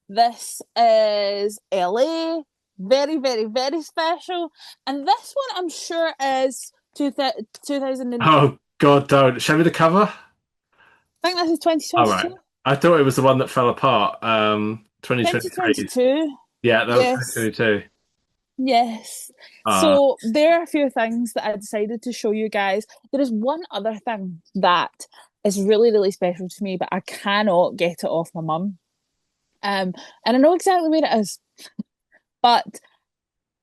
[SPEAKER 2] This is LA. Very, very, very special. And this one I'm sure is 2000 and,
[SPEAKER 1] oh God, don't show me the cover.
[SPEAKER 2] I think this is
[SPEAKER 1] All right.
[SPEAKER 2] 2022.
[SPEAKER 1] I thought it was the one that fell apart. 2023.
[SPEAKER 2] 2022.
[SPEAKER 1] Yeah, that was
[SPEAKER 2] Yes.
[SPEAKER 1] 2022.
[SPEAKER 2] Yes.
[SPEAKER 1] Uh,
[SPEAKER 2] So there are a few things that I decided to show you guys. There is one other thing that is really, really special to me, but I cannot get it off my mum. And I know exactly where it is, but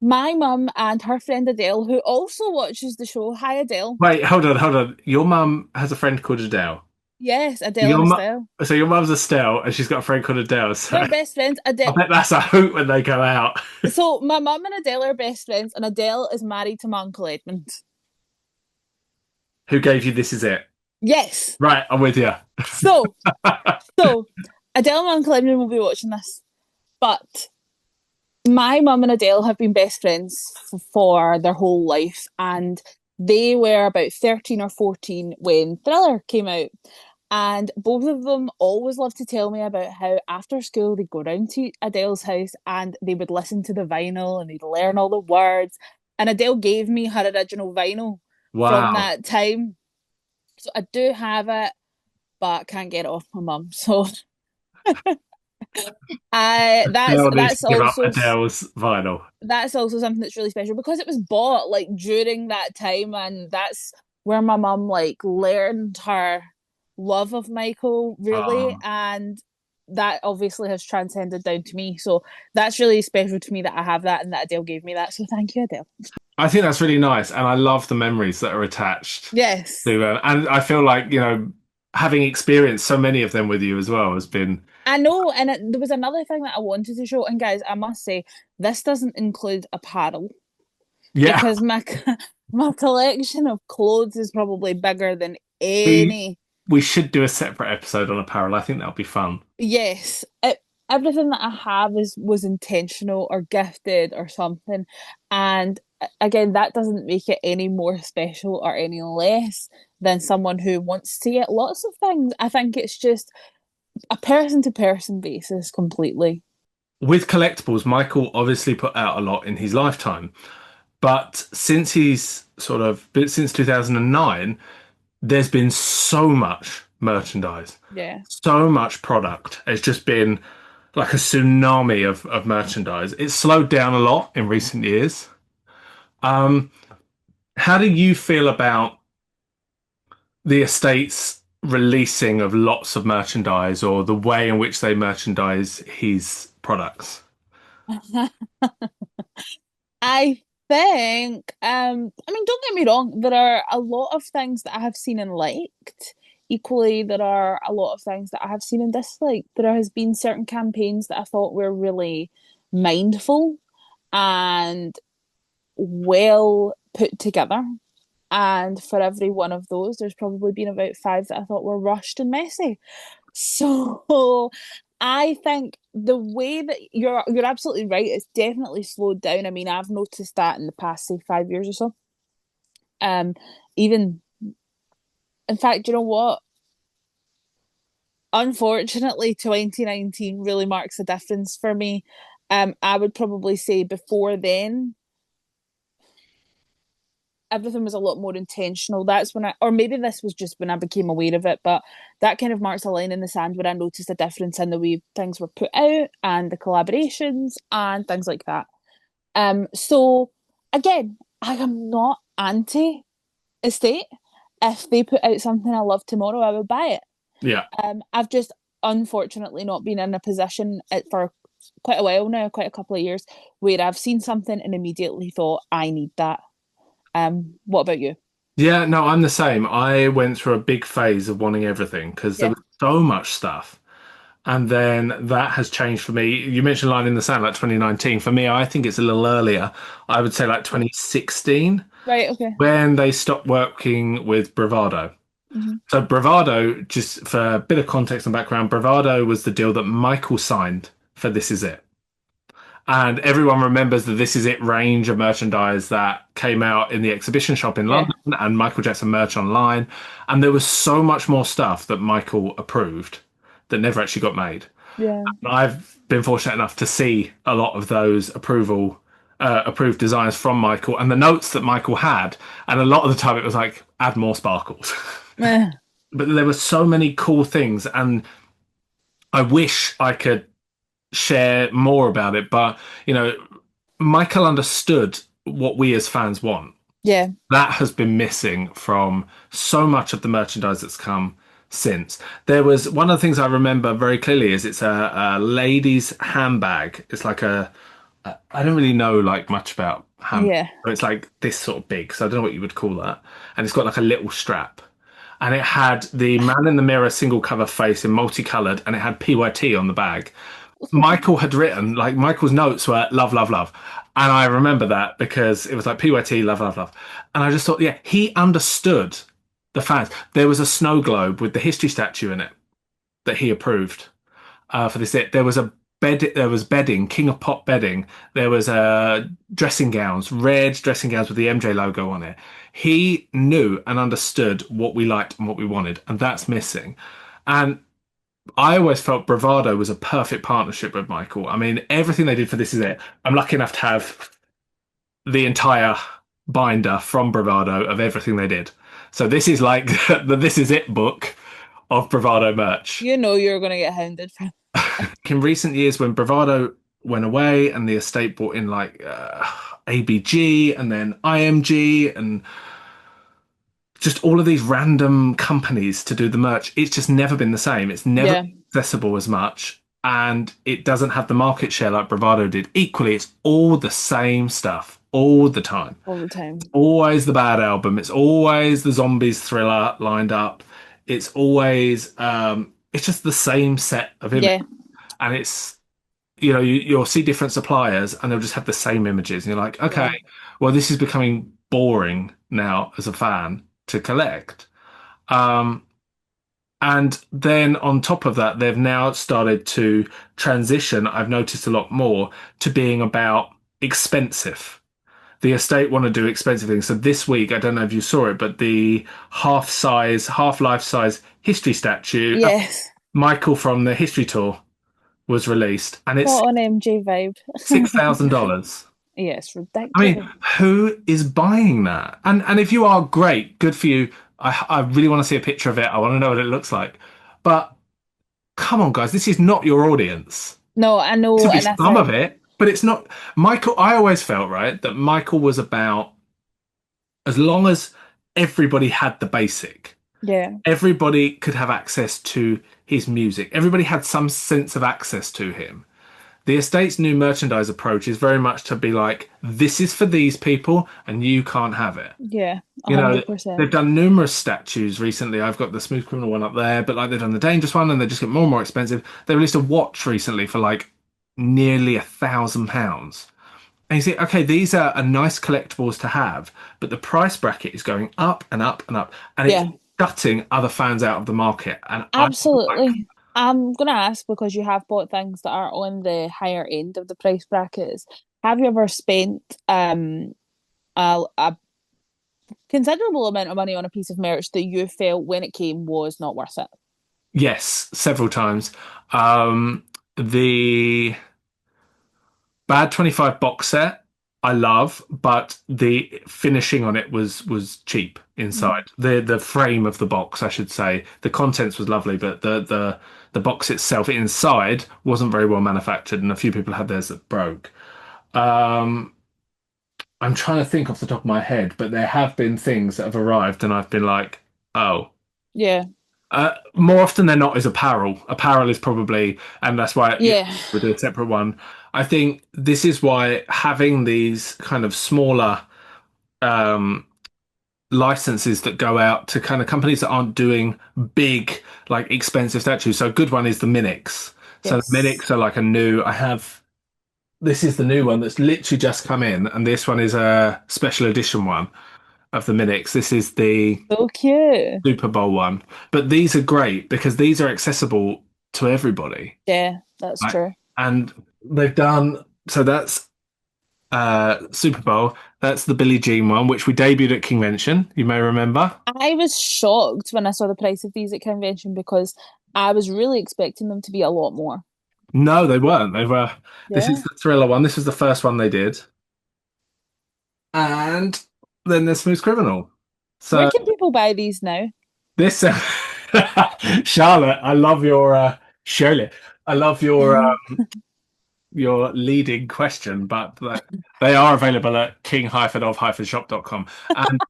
[SPEAKER 2] my mum and her friend Adele, who also watches the show, hi Adele.
[SPEAKER 1] wait, hold on, hold on. Your mum has a friend called Adele.
[SPEAKER 2] Yes, Adele and
[SPEAKER 1] Your mum,
[SPEAKER 2] Estelle.
[SPEAKER 1] so your mum's Estelle, and she's got a friend called Adele. So
[SPEAKER 2] They're best friends.
[SPEAKER 1] I
[SPEAKER 2] Adele.
[SPEAKER 1] bet that's a hoot when they go out.
[SPEAKER 2] So my mum and Adele are best friends, and Adele is married to my Uncle Edmund.
[SPEAKER 1] Who gave you This Is It?
[SPEAKER 2] Yes.
[SPEAKER 1] Right, I'm with you.
[SPEAKER 2] So so Adele and my Uncle Edmund will be watching this, but my mum and Adele have been best friends for their whole life, and they were about 13 or 14 when Thriller came out. And both of them always loved to tell me about how after school they'd go round to Adele's house and they would listen to the vinyl and they'd learn all the words. And Adele gave me her original vinyl from
[SPEAKER 1] Wow.
[SPEAKER 2] that time. So I do have it, but can't get it off my mum. So I
[SPEAKER 1] Adele needs to give up
[SPEAKER 2] also
[SPEAKER 1] Adele's vinyl.
[SPEAKER 2] something that's really special because it was bought like during that time, and that's where my mum like learned her love of Michael really,
[SPEAKER 1] Oh,
[SPEAKER 2] and that obviously has transcended down to me. So that's really special to me that I have that and that Adele gave me that. So thank you, Adele.
[SPEAKER 1] I think that's really nice, and I love the memories that are attached
[SPEAKER 2] Yes.
[SPEAKER 1] to and I feel like, having experienced so many of them with you as well has been.
[SPEAKER 2] I know, and there was another thing that I wanted to show, and guys, I must say, this doesn't include apparel
[SPEAKER 1] Yeah,
[SPEAKER 2] because my my collection of clothes is probably bigger than
[SPEAKER 1] we
[SPEAKER 2] any.
[SPEAKER 1] we should do a separate episode on apparel. I think that'll be fun.
[SPEAKER 2] Yes, everything that I have is was intentional or gifted or something, and again, that doesn't make it any more special or any less than someone who wants to get lots of things. I think it's just a person to person basis completely.
[SPEAKER 1] With collectibles, Michael obviously put out a lot in his lifetime, But since he's sort of since 2009, there's been so much merchandise,
[SPEAKER 2] Yeah.
[SPEAKER 1] so much product. It's just been like a tsunami of merchandise. It's slowed down a lot in recent years. Um, how do you feel about the estate's releasing of lots of merchandise or the way in which they merchandise his products?
[SPEAKER 2] I think, I mean, don't get me wrong, there are a lot of things that I have seen and liked. Equally, there are a lot of things that I have seen and disliked. There has been certain campaigns that I thought were really mindful and well put together. And for every one of those, there's probably been about five that I thought were rushed and messy. So I think the way that you're absolutely right, it's definitely slowed down. I mean, I've noticed that in the past, say, 5 years or so. Um, even in fact, you know what? Unfortunately, 2019 really marks a difference for me. I would probably say before then, everything was a lot more intentional. That's when or maybe this was just when I became aware of it, but that kind of marks a line in the sand where I noticed a difference in the way things were put out and the collaborations and things like that. So again, I am not anti estate. If they put out something I love tomorrow, I would buy it.
[SPEAKER 1] Yeah.
[SPEAKER 2] I've just unfortunately not been in a position for quite a while now, quite a couple of years, where I've seen something and immediately thought, I need that. What about you?
[SPEAKER 1] Yeah, no, I'm the same. I went through a big phase of wanting everything because there
[SPEAKER 2] Yeah.
[SPEAKER 1] was so much stuff. And then that has changed for me. You mentioned Line in the Sand, like 2019. For me, I think it's a little earlier. I would say like 2016
[SPEAKER 2] Right, okay.
[SPEAKER 1] when they stopped working with Bravado.
[SPEAKER 2] Hmm.
[SPEAKER 1] So Bravado, just for a bit of context and background, Bravado was the deal that Michael signed for This Is It. And everyone remembers the This Is It range of merchandise that came out in the exhibition shop in
[SPEAKER 2] Yeah,
[SPEAKER 1] London and Michael Jackson merch online. And there was so much more stuff that Michael approved that never actually got made.
[SPEAKER 2] yeah,
[SPEAKER 1] I've been fortunate enough to see a lot of those approved designs from Michael and the notes that Michael had. And a lot of the time it was like, add more sparkles.
[SPEAKER 2] eh,
[SPEAKER 1] But there were so many cool things. And I wish I could share more about it. But, Michael understood what we as fans want.
[SPEAKER 2] yeah,
[SPEAKER 1] That has been missing from so much of the merchandise that's come since. There was one of the things I remember very clearly is it's a lady's handbag. It's like I don't really know like much about handbags.
[SPEAKER 2] yeah.
[SPEAKER 1] But it's like this sort of big, so I don't know what you would call that. And it's got like a little strap. And it had the man in the mirror single cover face in multicolored, and it had PYT on the bag. Michael had written, like Michael's notes were love, love, love. And I remember that because it was like PYT, love, love, love. And I just thought, yeah, he understood the fans. There was a snow globe with the history statue in it that he approved for this. There was a there was bedding, King of Pop bedding. There was dressing gowns, red dressing gowns with the MJ logo on it. He knew and understood what we liked and what we wanted, and that's missing. And I always felt Bravado was a perfect partnership with Michael. I mean, everything they did for This Is It. I'm lucky enough to have the entire binder from Bravado of everything they did. So this is like the This Is It book of Bravado merch.
[SPEAKER 2] You know you're gonna get hounded for.
[SPEAKER 1] In recent years, when Bravado went away and the estate brought in like ABG and then IMG and just all of these random companies to do the merch. It's just never been the same. It's never
[SPEAKER 2] Yeah,
[SPEAKER 1] been accessible as much, and it doesn't have the market share like Bravado did. Equally, it's all the same stuff all the time.
[SPEAKER 2] all the time.
[SPEAKER 1] Always the bad album. It's always the zombies thriller lined up. It's always it's just the same set of images,
[SPEAKER 2] Yeah,
[SPEAKER 1] and it's you'll see different suppliers and they'll just have the same images, and you're like, okay,
[SPEAKER 2] yeah,
[SPEAKER 1] well, this is becoming boring now as a fan to collect. Um, and then on top of that, they've now started to transition, I've noticed a lot more, to being about expensive. The estate want to do expensive things. So this week, I don't know if you saw it, but the half life size history statue,
[SPEAKER 2] yes.
[SPEAKER 1] Michael from the history tour, was released, and it's
[SPEAKER 2] What an MJ vibe.
[SPEAKER 1] $6,000.
[SPEAKER 2] Yeah, it's
[SPEAKER 1] I mean,
[SPEAKER 2] ridiculous.
[SPEAKER 1] who is buying that? And if you are, great, good for you. I really want to see a picture of it. I want to know what it looks like. But come on, guys, this is not your audience.
[SPEAKER 2] No, I
[SPEAKER 1] This
[SPEAKER 2] know,
[SPEAKER 1] will be
[SPEAKER 2] and I
[SPEAKER 1] some of
[SPEAKER 2] think,
[SPEAKER 1] it, but it's not. Michael, I always felt, right, that Michael was about, as long as everybody had the basic,
[SPEAKER 2] yeah,
[SPEAKER 1] everybody could have access to his music, everybody had some sense of access to him. The estate's new merchandise approach is very much to be like, this is for these people and you can't have it.
[SPEAKER 2] yeah,
[SPEAKER 1] You know, they've
[SPEAKER 2] 100%.
[SPEAKER 1] done numerous statues recently. I've got the Smooth Criminal one up there, but like they've done the Dangerous one and they just get more and more expensive. They released a watch recently for like nearly £1,000. And you see, okay, these are nice collectibles to have, but the price bracket is going up and up and up, and it's
[SPEAKER 2] Yeah,
[SPEAKER 1] shutting other fans out of the market. And I don't like.
[SPEAKER 2] absolutely. I'm gonna ask because you have bought things that are on the higher end of the price brackets. Have you ever spent a considerable amount of money on a piece of merch that you felt when it came was not worth it?
[SPEAKER 1] Yes, several times. The Bad 25 box set I love, but the finishing on it was cheap inside.
[SPEAKER 2] Mhm.
[SPEAKER 1] The frame of the box, I should say. The contents was lovely, but the box itself inside wasn't very well manufactured, and a few people had theirs that broke. Um, I'm trying to think off the top of my head, but there have been things that have arrived, and I've been like, oh.
[SPEAKER 2] Yeah,
[SPEAKER 1] More often than not is apparel. Apparel is probably, and that's why
[SPEAKER 2] yeah,
[SPEAKER 1] we do a separate one. I think this is why having these kind of smaller um, licenses that go out to kind of companies that aren't doing big, like expensive statues. So a good one is the Minix. So the
[SPEAKER 2] yes.
[SPEAKER 1] Minix are like a new. I have this is the new one that's literally just come in, and this one is a special edition one of the Minix. This is the
[SPEAKER 2] So cute.
[SPEAKER 1] Super Bowl one. But these are great because these are accessible to everybody.
[SPEAKER 2] Yeah, that's
[SPEAKER 1] Like,
[SPEAKER 2] true.
[SPEAKER 1] and they've done so that's Super Bowl. That's the Billie Jean one, which we debuted at Convention. You may remember.
[SPEAKER 2] I was shocked when I saw the price of these at convention because I was really expecting them to be a lot more.
[SPEAKER 1] No, they weren't. They were. This is
[SPEAKER 2] Yeah.
[SPEAKER 1] the Thriller one. This was the first one they did, and then the Smooth Criminal.
[SPEAKER 2] Where
[SPEAKER 1] So
[SPEAKER 2] can people buy these now?
[SPEAKER 1] this, Charlotte, I love your Charlotte. I love your leading question, but they are available at king-of-shop.com. And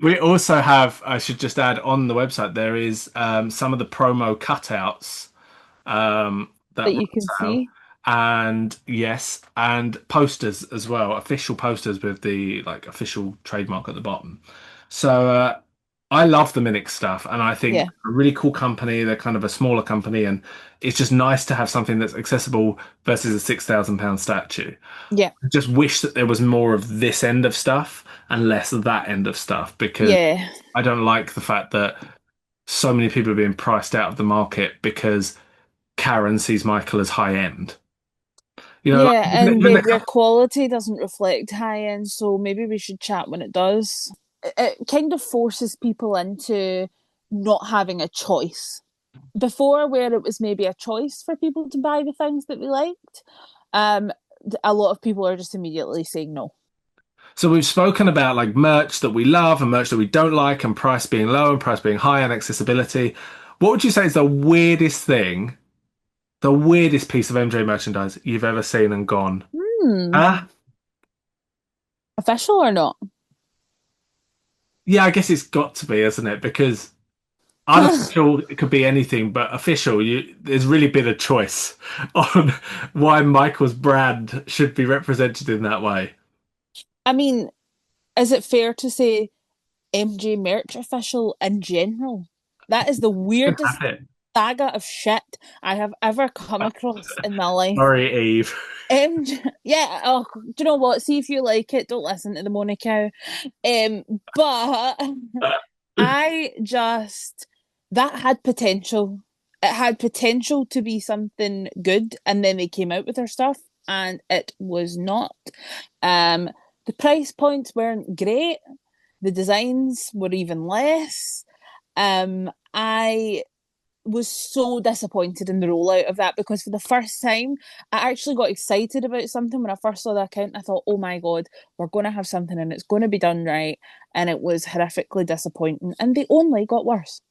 [SPEAKER 1] we also have, I should just add on the website, there is some of the promo cutouts that
[SPEAKER 2] That
[SPEAKER 1] were
[SPEAKER 2] you
[SPEAKER 1] on
[SPEAKER 2] can
[SPEAKER 1] sale.
[SPEAKER 2] see.
[SPEAKER 1] And yes, and posters as well, official posters with the like official trademark at the bottom. So I love the Minix stuff, and I think
[SPEAKER 2] Yeah.
[SPEAKER 1] a really cool company. They're kind of a smaller company, and it's just nice to have something that's accessible versus a £6,000 statue.
[SPEAKER 2] Yeah.
[SPEAKER 1] I just wish that there was more of this end of stuff and less of that end of stuff because
[SPEAKER 2] Yeah.
[SPEAKER 1] I don't like the fact that so many people are being priced out of the market because Karen sees Michael as high end. You know, like
[SPEAKER 2] Yeah, and
[SPEAKER 1] when the
[SPEAKER 2] their quality doesn't reflect high end, so maybe we should chat when it does. It kind of forces people into not having a choice. Before, where it was maybe a choice for people to buy the things that they liked, um, a lot of people are just immediately saying no.
[SPEAKER 1] So we've spoken about like merch that we love and merch that we don't like, and price being low and price being high, and accessibility. What would you say is the weirdest thing, the weirdest piece of MJ merchandise you've ever seen and gone?
[SPEAKER 2] Hmm.
[SPEAKER 1] Ah,
[SPEAKER 2] Official or not?
[SPEAKER 1] yeah, I guess it's got to be, isn't it? Because unofficial, it could be anything, but official, there's really been a choice on why Michael's brand should be represented in that way.
[SPEAKER 2] I mean, is it fair to say MJ merch official in general? That is the
[SPEAKER 1] You can
[SPEAKER 2] weirdest
[SPEAKER 1] have it.
[SPEAKER 2] saga of shit I have ever come across in my life.
[SPEAKER 1] Sorry, Eve.
[SPEAKER 2] Yeah, oh, do you know what? See if you like it. Don't listen to the Mona cow. But I just that had potential. It had potential to be something good, and then they came out with their stuff, and it was not. Um, the price points weren't great. The designs were even less. I was so disappointed in the rollout of that because for the first time, I actually got excited about something when I first saw the account. I thought, oh my God, we're going to have something and it's going to be done right. And it was horrifically disappointing. And they only got worse.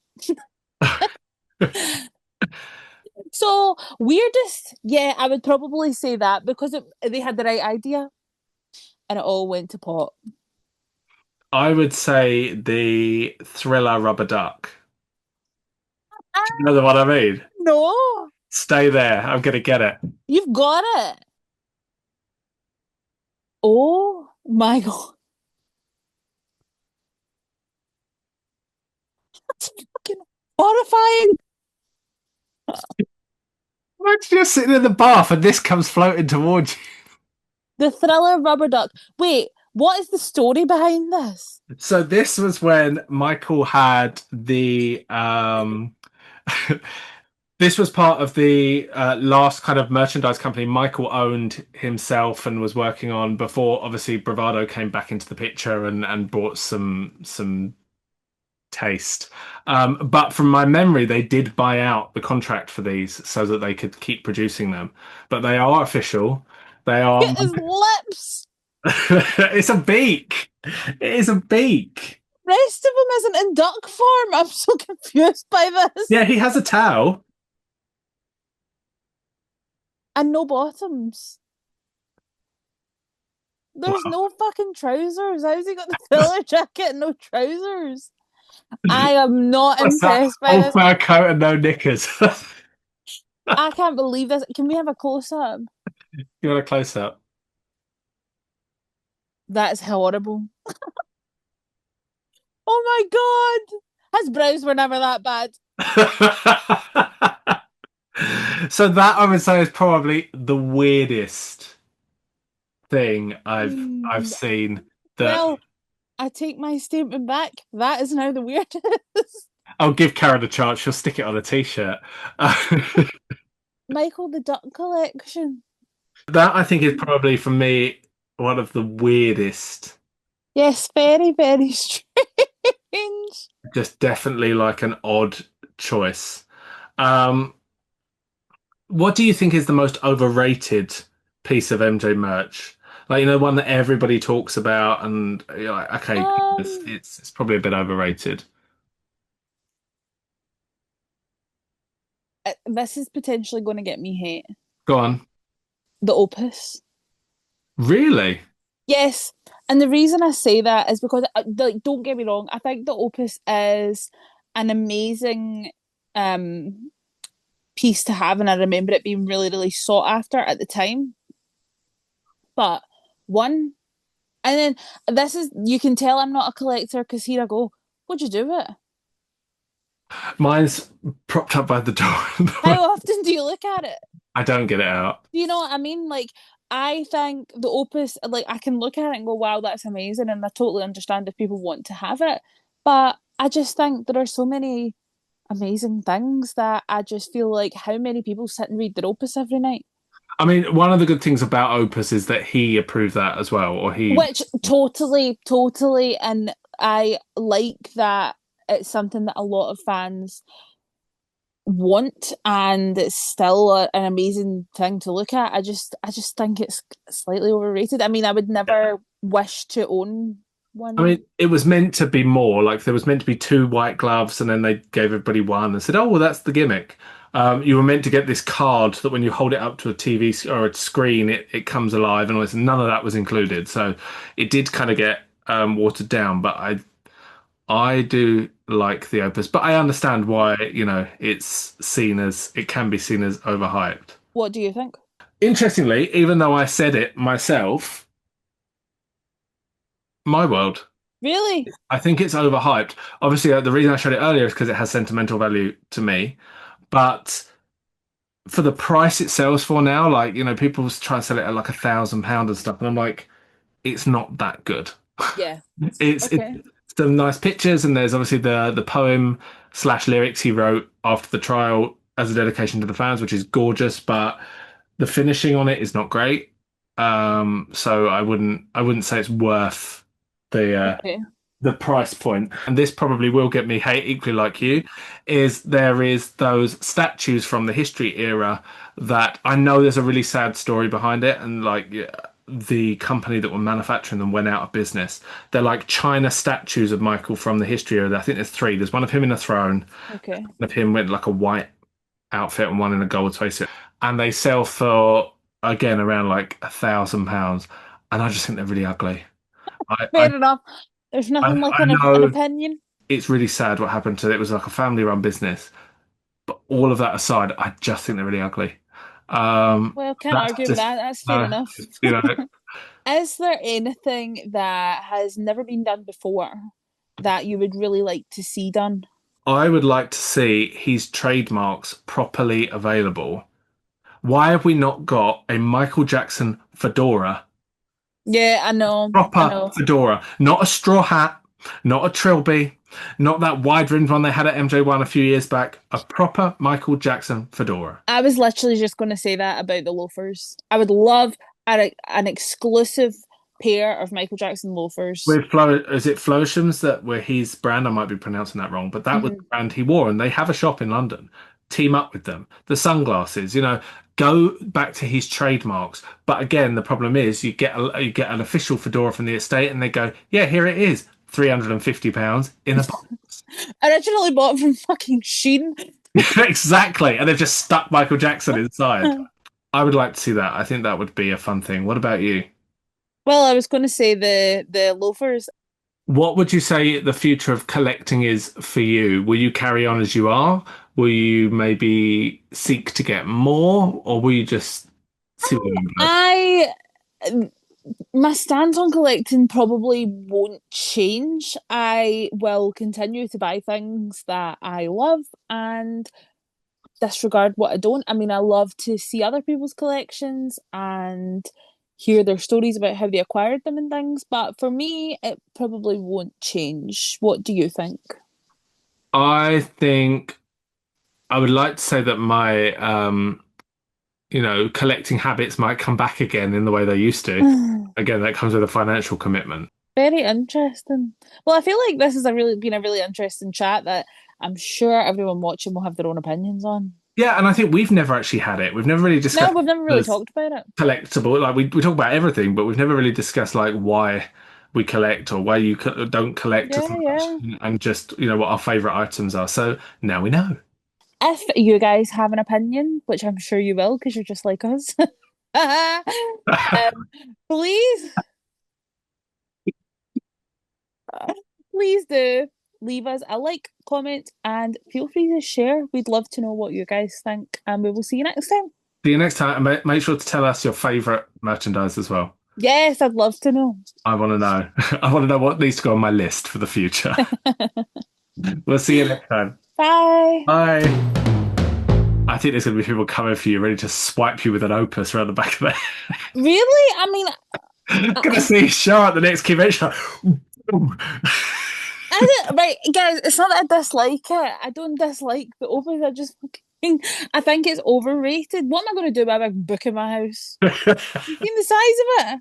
[SPEAKER 2] So, weirdest, yeah, I would probably say that because they had the right idea and it all went to pot.
[SPEAKER 1] I would say the Thriller Rubber Duck. Do you know the one I mean?
[SPEAKER 2] No,
[SPEAKER 1] Stay there. I'm gonna get it.
[SPEAKER 2] you've got it. Oh my God. That's fucking horrifying.
[SPEAKER 1] Imagine you're sitting in the bath and this comes floating towards
[SPEAKER 2] The Thriller Rubber Duck. Wait, what is the story behind this?
[SPEAKER 1] you. So this was when Michael had the this was part of the last kind of merchandise company Michael owned himself and was working on before obviously Bravado came back into the picture and brought some taste. But from my memory, they did buy out the contract for these so that they could keep producing them. But they are official. They are.
[SPEAKER 2] At his lips.
[SPEAKER 1] It's a beak. It is a beak.
[SPEAKER 2] Rest of him isn't in duck form. I'm so confused by this.
[SPEAKER 1] Yeah, he has a towel.
[SPEAKER 2] And no bottoms. There's
[SPEAKER 1] Wow.
[SPEAKER 2] no fucking trousers. How's he got the filler jacket and no trousers? I am not
[SPEAKER 1] What's that?
[SPEAKER 2] impressed by
[SPEAKER 1] Full
[SPEAKER 2] this.
[SPEAKER 1] fur coat and no knickers.
[SPEAKER 2] I can't believe this. Can we have a close up?
[SPEAKER 1] You want a close up?
[SPEAKER 2] That's horrible. Oh my God. His brows were never that bad.
[SPEAKER 1] So that I would say is probably the weirdest thing I've
[SPEAKER 2] Mm,
[SPEAKER 1] seen that
[SPEAKER 2] well, I take my statement back. That is now the weirdest.
[SPEAKER 1] I'll give Karen a chance. She'll stick it on a t-shirt.
[SPEAKER 2] Michael the Duck Collection.
[SPEAKER 1] That I think is probably for me one of the weirdest.
[SPEAKER 2] Yes, very, very strange.
[SPEAKER 1] Just definitely like an odd choice. Um, what do you think is the most overrated piece of MJ merch? Like one that everybody talks about, and you're like, okay,
[SPEAKER 2] Um,
[SPEAKER 1] it's probably a bit overrated.
[SPEAKER 2] this is potentially going to get me hate.
[SPEAKER 1] Go on.
[SPEAKER 2] The Opus.
[SPEAKER 1] Really?
[SPEAKER 2] Yes, and the reason I say that is because, don't get me wrong, I think the Opus is an amazing um piece to have, and I remember it being really, really sought after at the time. But one, and then this is you can tell I'm not a collector because here I go. What'd you do with it?
[SPEAKER 1] Mine's propped up by the door.
[SPEAKER 2] How often do you look at it?
[SPEAKER 1] I don't get it out.
[SPEAKER 2] Do you know what I mean? Like, I think the Opus, like, I can look at it and go, wow, that's amazing. And I totally understand if people want to have it. But I just think there are so many amazing things that I just feel like how many people sit and read their Opus every night?
[SPEAKER 1] I mean, one of the good things about Opus is that he approved that as well, or he.
[SPEAKER 2] Which totally, totally, and I like that it's something that a lot of fans want and it's still an amazing thing to look at. I just think it's slightly overrated. I mean, I would never wish to own
[SPEAKER 1] I
[SPEAKER 2] one.
[SPEAKER 1] mean, it was meant to be more like there was meant to be two white gloves, and then they gave everybody one and said, "Oh, well, that's the gimmick." You were meant to get this card that when you hold it up to a or a screen, it comes alive, and all this. None of that was included, so it did kind of get watered down. But I do like the Opus, but I understand why it can be seen as overhyped.
[SPEAKER 2] What do you think?
[SPEAKER 1] Interestingly, even though I said it myself, my world.
[SPEAKER 2] Really?
[SPEAKER 1] I think it's overhyped. Obviously, the reason I showed it earlier is because it has sentimental value to me. But for the price it sells for now, like, people try and sell it at like £1,000 and stuff. And I'm like, it's not that good.
[SPEAKER 2] Yeah.
[SPEAKER 1] It's
[SPEAKER 2] Okay.
[SPEAKER 1] some nice pictures, and there's obviously the poem slash lyrics he wrote after the trial as a dedication to the fans, which is gorgeous, but the finishing on it is not great. So I wouldn't say it's worth the
[SPEAKER 2] Okay.
[SPEAKER 1] the price point, and this probably will get me hate equally like you, is there is those statues from the history era that I know there's a really sad story behind it, and like yeah, the company that were manufacturing them went out of business. They're like China statues of Michael from the history era. I think there's three. There's one of him in a throne,
[SPEAKER 2] Okay.
[SPEAKER 1] one of him with like a white outfit, and one in a gold spacesuit, and they sell for again around like £1,000, and I just think they're really ugly. I I
[SPEAKER 2] Fair enough. There's nothing like
[SPEAKER 1] I
[SPEAKER 2] an
[SPEAKER 1] know
[SPEAKER 2] opinion.
[SPEAKER 1] it's really sad what happened to it. It was like a family run business. But all of that aside, I just think they're really ugly.
[SPEAKER 2] Well, can't
[SPEAKER 1] That's
[SPEAKER 2] argue with
[SPEAKER 1] just
[SPEAKER 2] that. That's fair
[SPEAKER 1] no,
[SPEAKER 2] enough.
[SPEAKER 1] you know.
[SPEAKER 2] Is there anything that has never been done before that you would really like to see done?
[SPEAKER 1] I would like to see his trademarks properly available. Why have we not got a Michael Jackson fedora?
[SPEAKER 2] Yeah, I know. I
[SPEAKER 1] Proper
[SPEAKER 2] know.
[SPEAKER 1] fedora, not a straw hat, not a trilby, not that wide rimmed one they had at MJ1 a few years back. A proper Michael Jackson fedora.
[SPEAKER 2] I was literally just going to say that about the loafers. I would love an exclusive pair of Michael Jackson loafers.
[SPEAKER 1] With Flo, is it Floishams that were his brand? I might be pronouncing that wrong, but that was the
[SPEAKER 2] Hmm.
[SPEAKER 1] brand he wore, and they have a shop in London. Team up with them. The sunglasses, go back to his trademarks. But again, the problem is you get an official fedora from the estate, and they go, yeah, here it is, £350 in a box.
[SPEAKER 2] Originally bought from fucking Sheen.
[SPEAKER 1] Exactly, and they've just stuck Michael Jackson inside. I would like to see that. I think that would be a fun thing. What about you?
[SPEAKER 2] Well, I was going to say the loafers.
[SPEAKER 1] What would you say the future of collecting is for you? Will you carry on as you are? Will you maybe seek to get more, or will you just see what you like?
[SPEAKER 2] I My stance on collecting probably won't change. I will continue to buy things that I love and disregard what I don't. I mean, I love to see other people's collections and hear their stories about how they acquired them and things, but for me, it probably won't change. What do you think?
[SPEAKER 1] I think I would like to say that my collecting habits might come back again in the way they used to. Again, that comes with a financial commitment.
[SPEAKER 2] Very interesting. Well, I feel like this has been a really interesting chat that I'm sure everyone watching will have their own opinions on.
[SPEAKER 1] Yeah, and I think we've never actually had it. We've never really
[SPEAKER 2] No,
[SPEAKER 1] discussed
[SPEAKER 2] we've never really
[SPEAKER 1] as
[SPEAKER 2] talked about it.
[SPEAKER 1] collectible. Like we talk about everything, but we've never really discussed like why we collect or why you don't collect as
[SPEAKER 2] Yeah,
[SPEAKER 1] much,
[SPEAKER 2] yeah.
[SPEAKER 1] and just what our favorite items are. So now we know.
[SPEAKER 2] If you guys have an opinion, which I'm sure you will because you're just like us, please, please do leave us a like, comment, and feel free to share. We'd love to know what you guys think, and we will see you next time.
[SPEAKER 1] See you next time, and make sure to tell us your favorite merchandise as well.
[SPEAKER 2] Yes, I'd love to know.
[SPEAKER 1] I want to know. I want to know what needs to go on my list for the future. We'll see you next time.
[SPEAKER 2] Bye.
[SPEAKER 1] Bye. I think there's going to be people coming for you, ready to swipe you with an opus around the back of their
[SPEAKER 2] Really? I mean,
[SPEAKER 1] Gonna see Char at the next convention.
[SPEAKER 2] right, guys, it's not that I dislike it. I don't dislike the opens. I think it's overrated. What am I going to do with a big book in my house? You seen the size of it?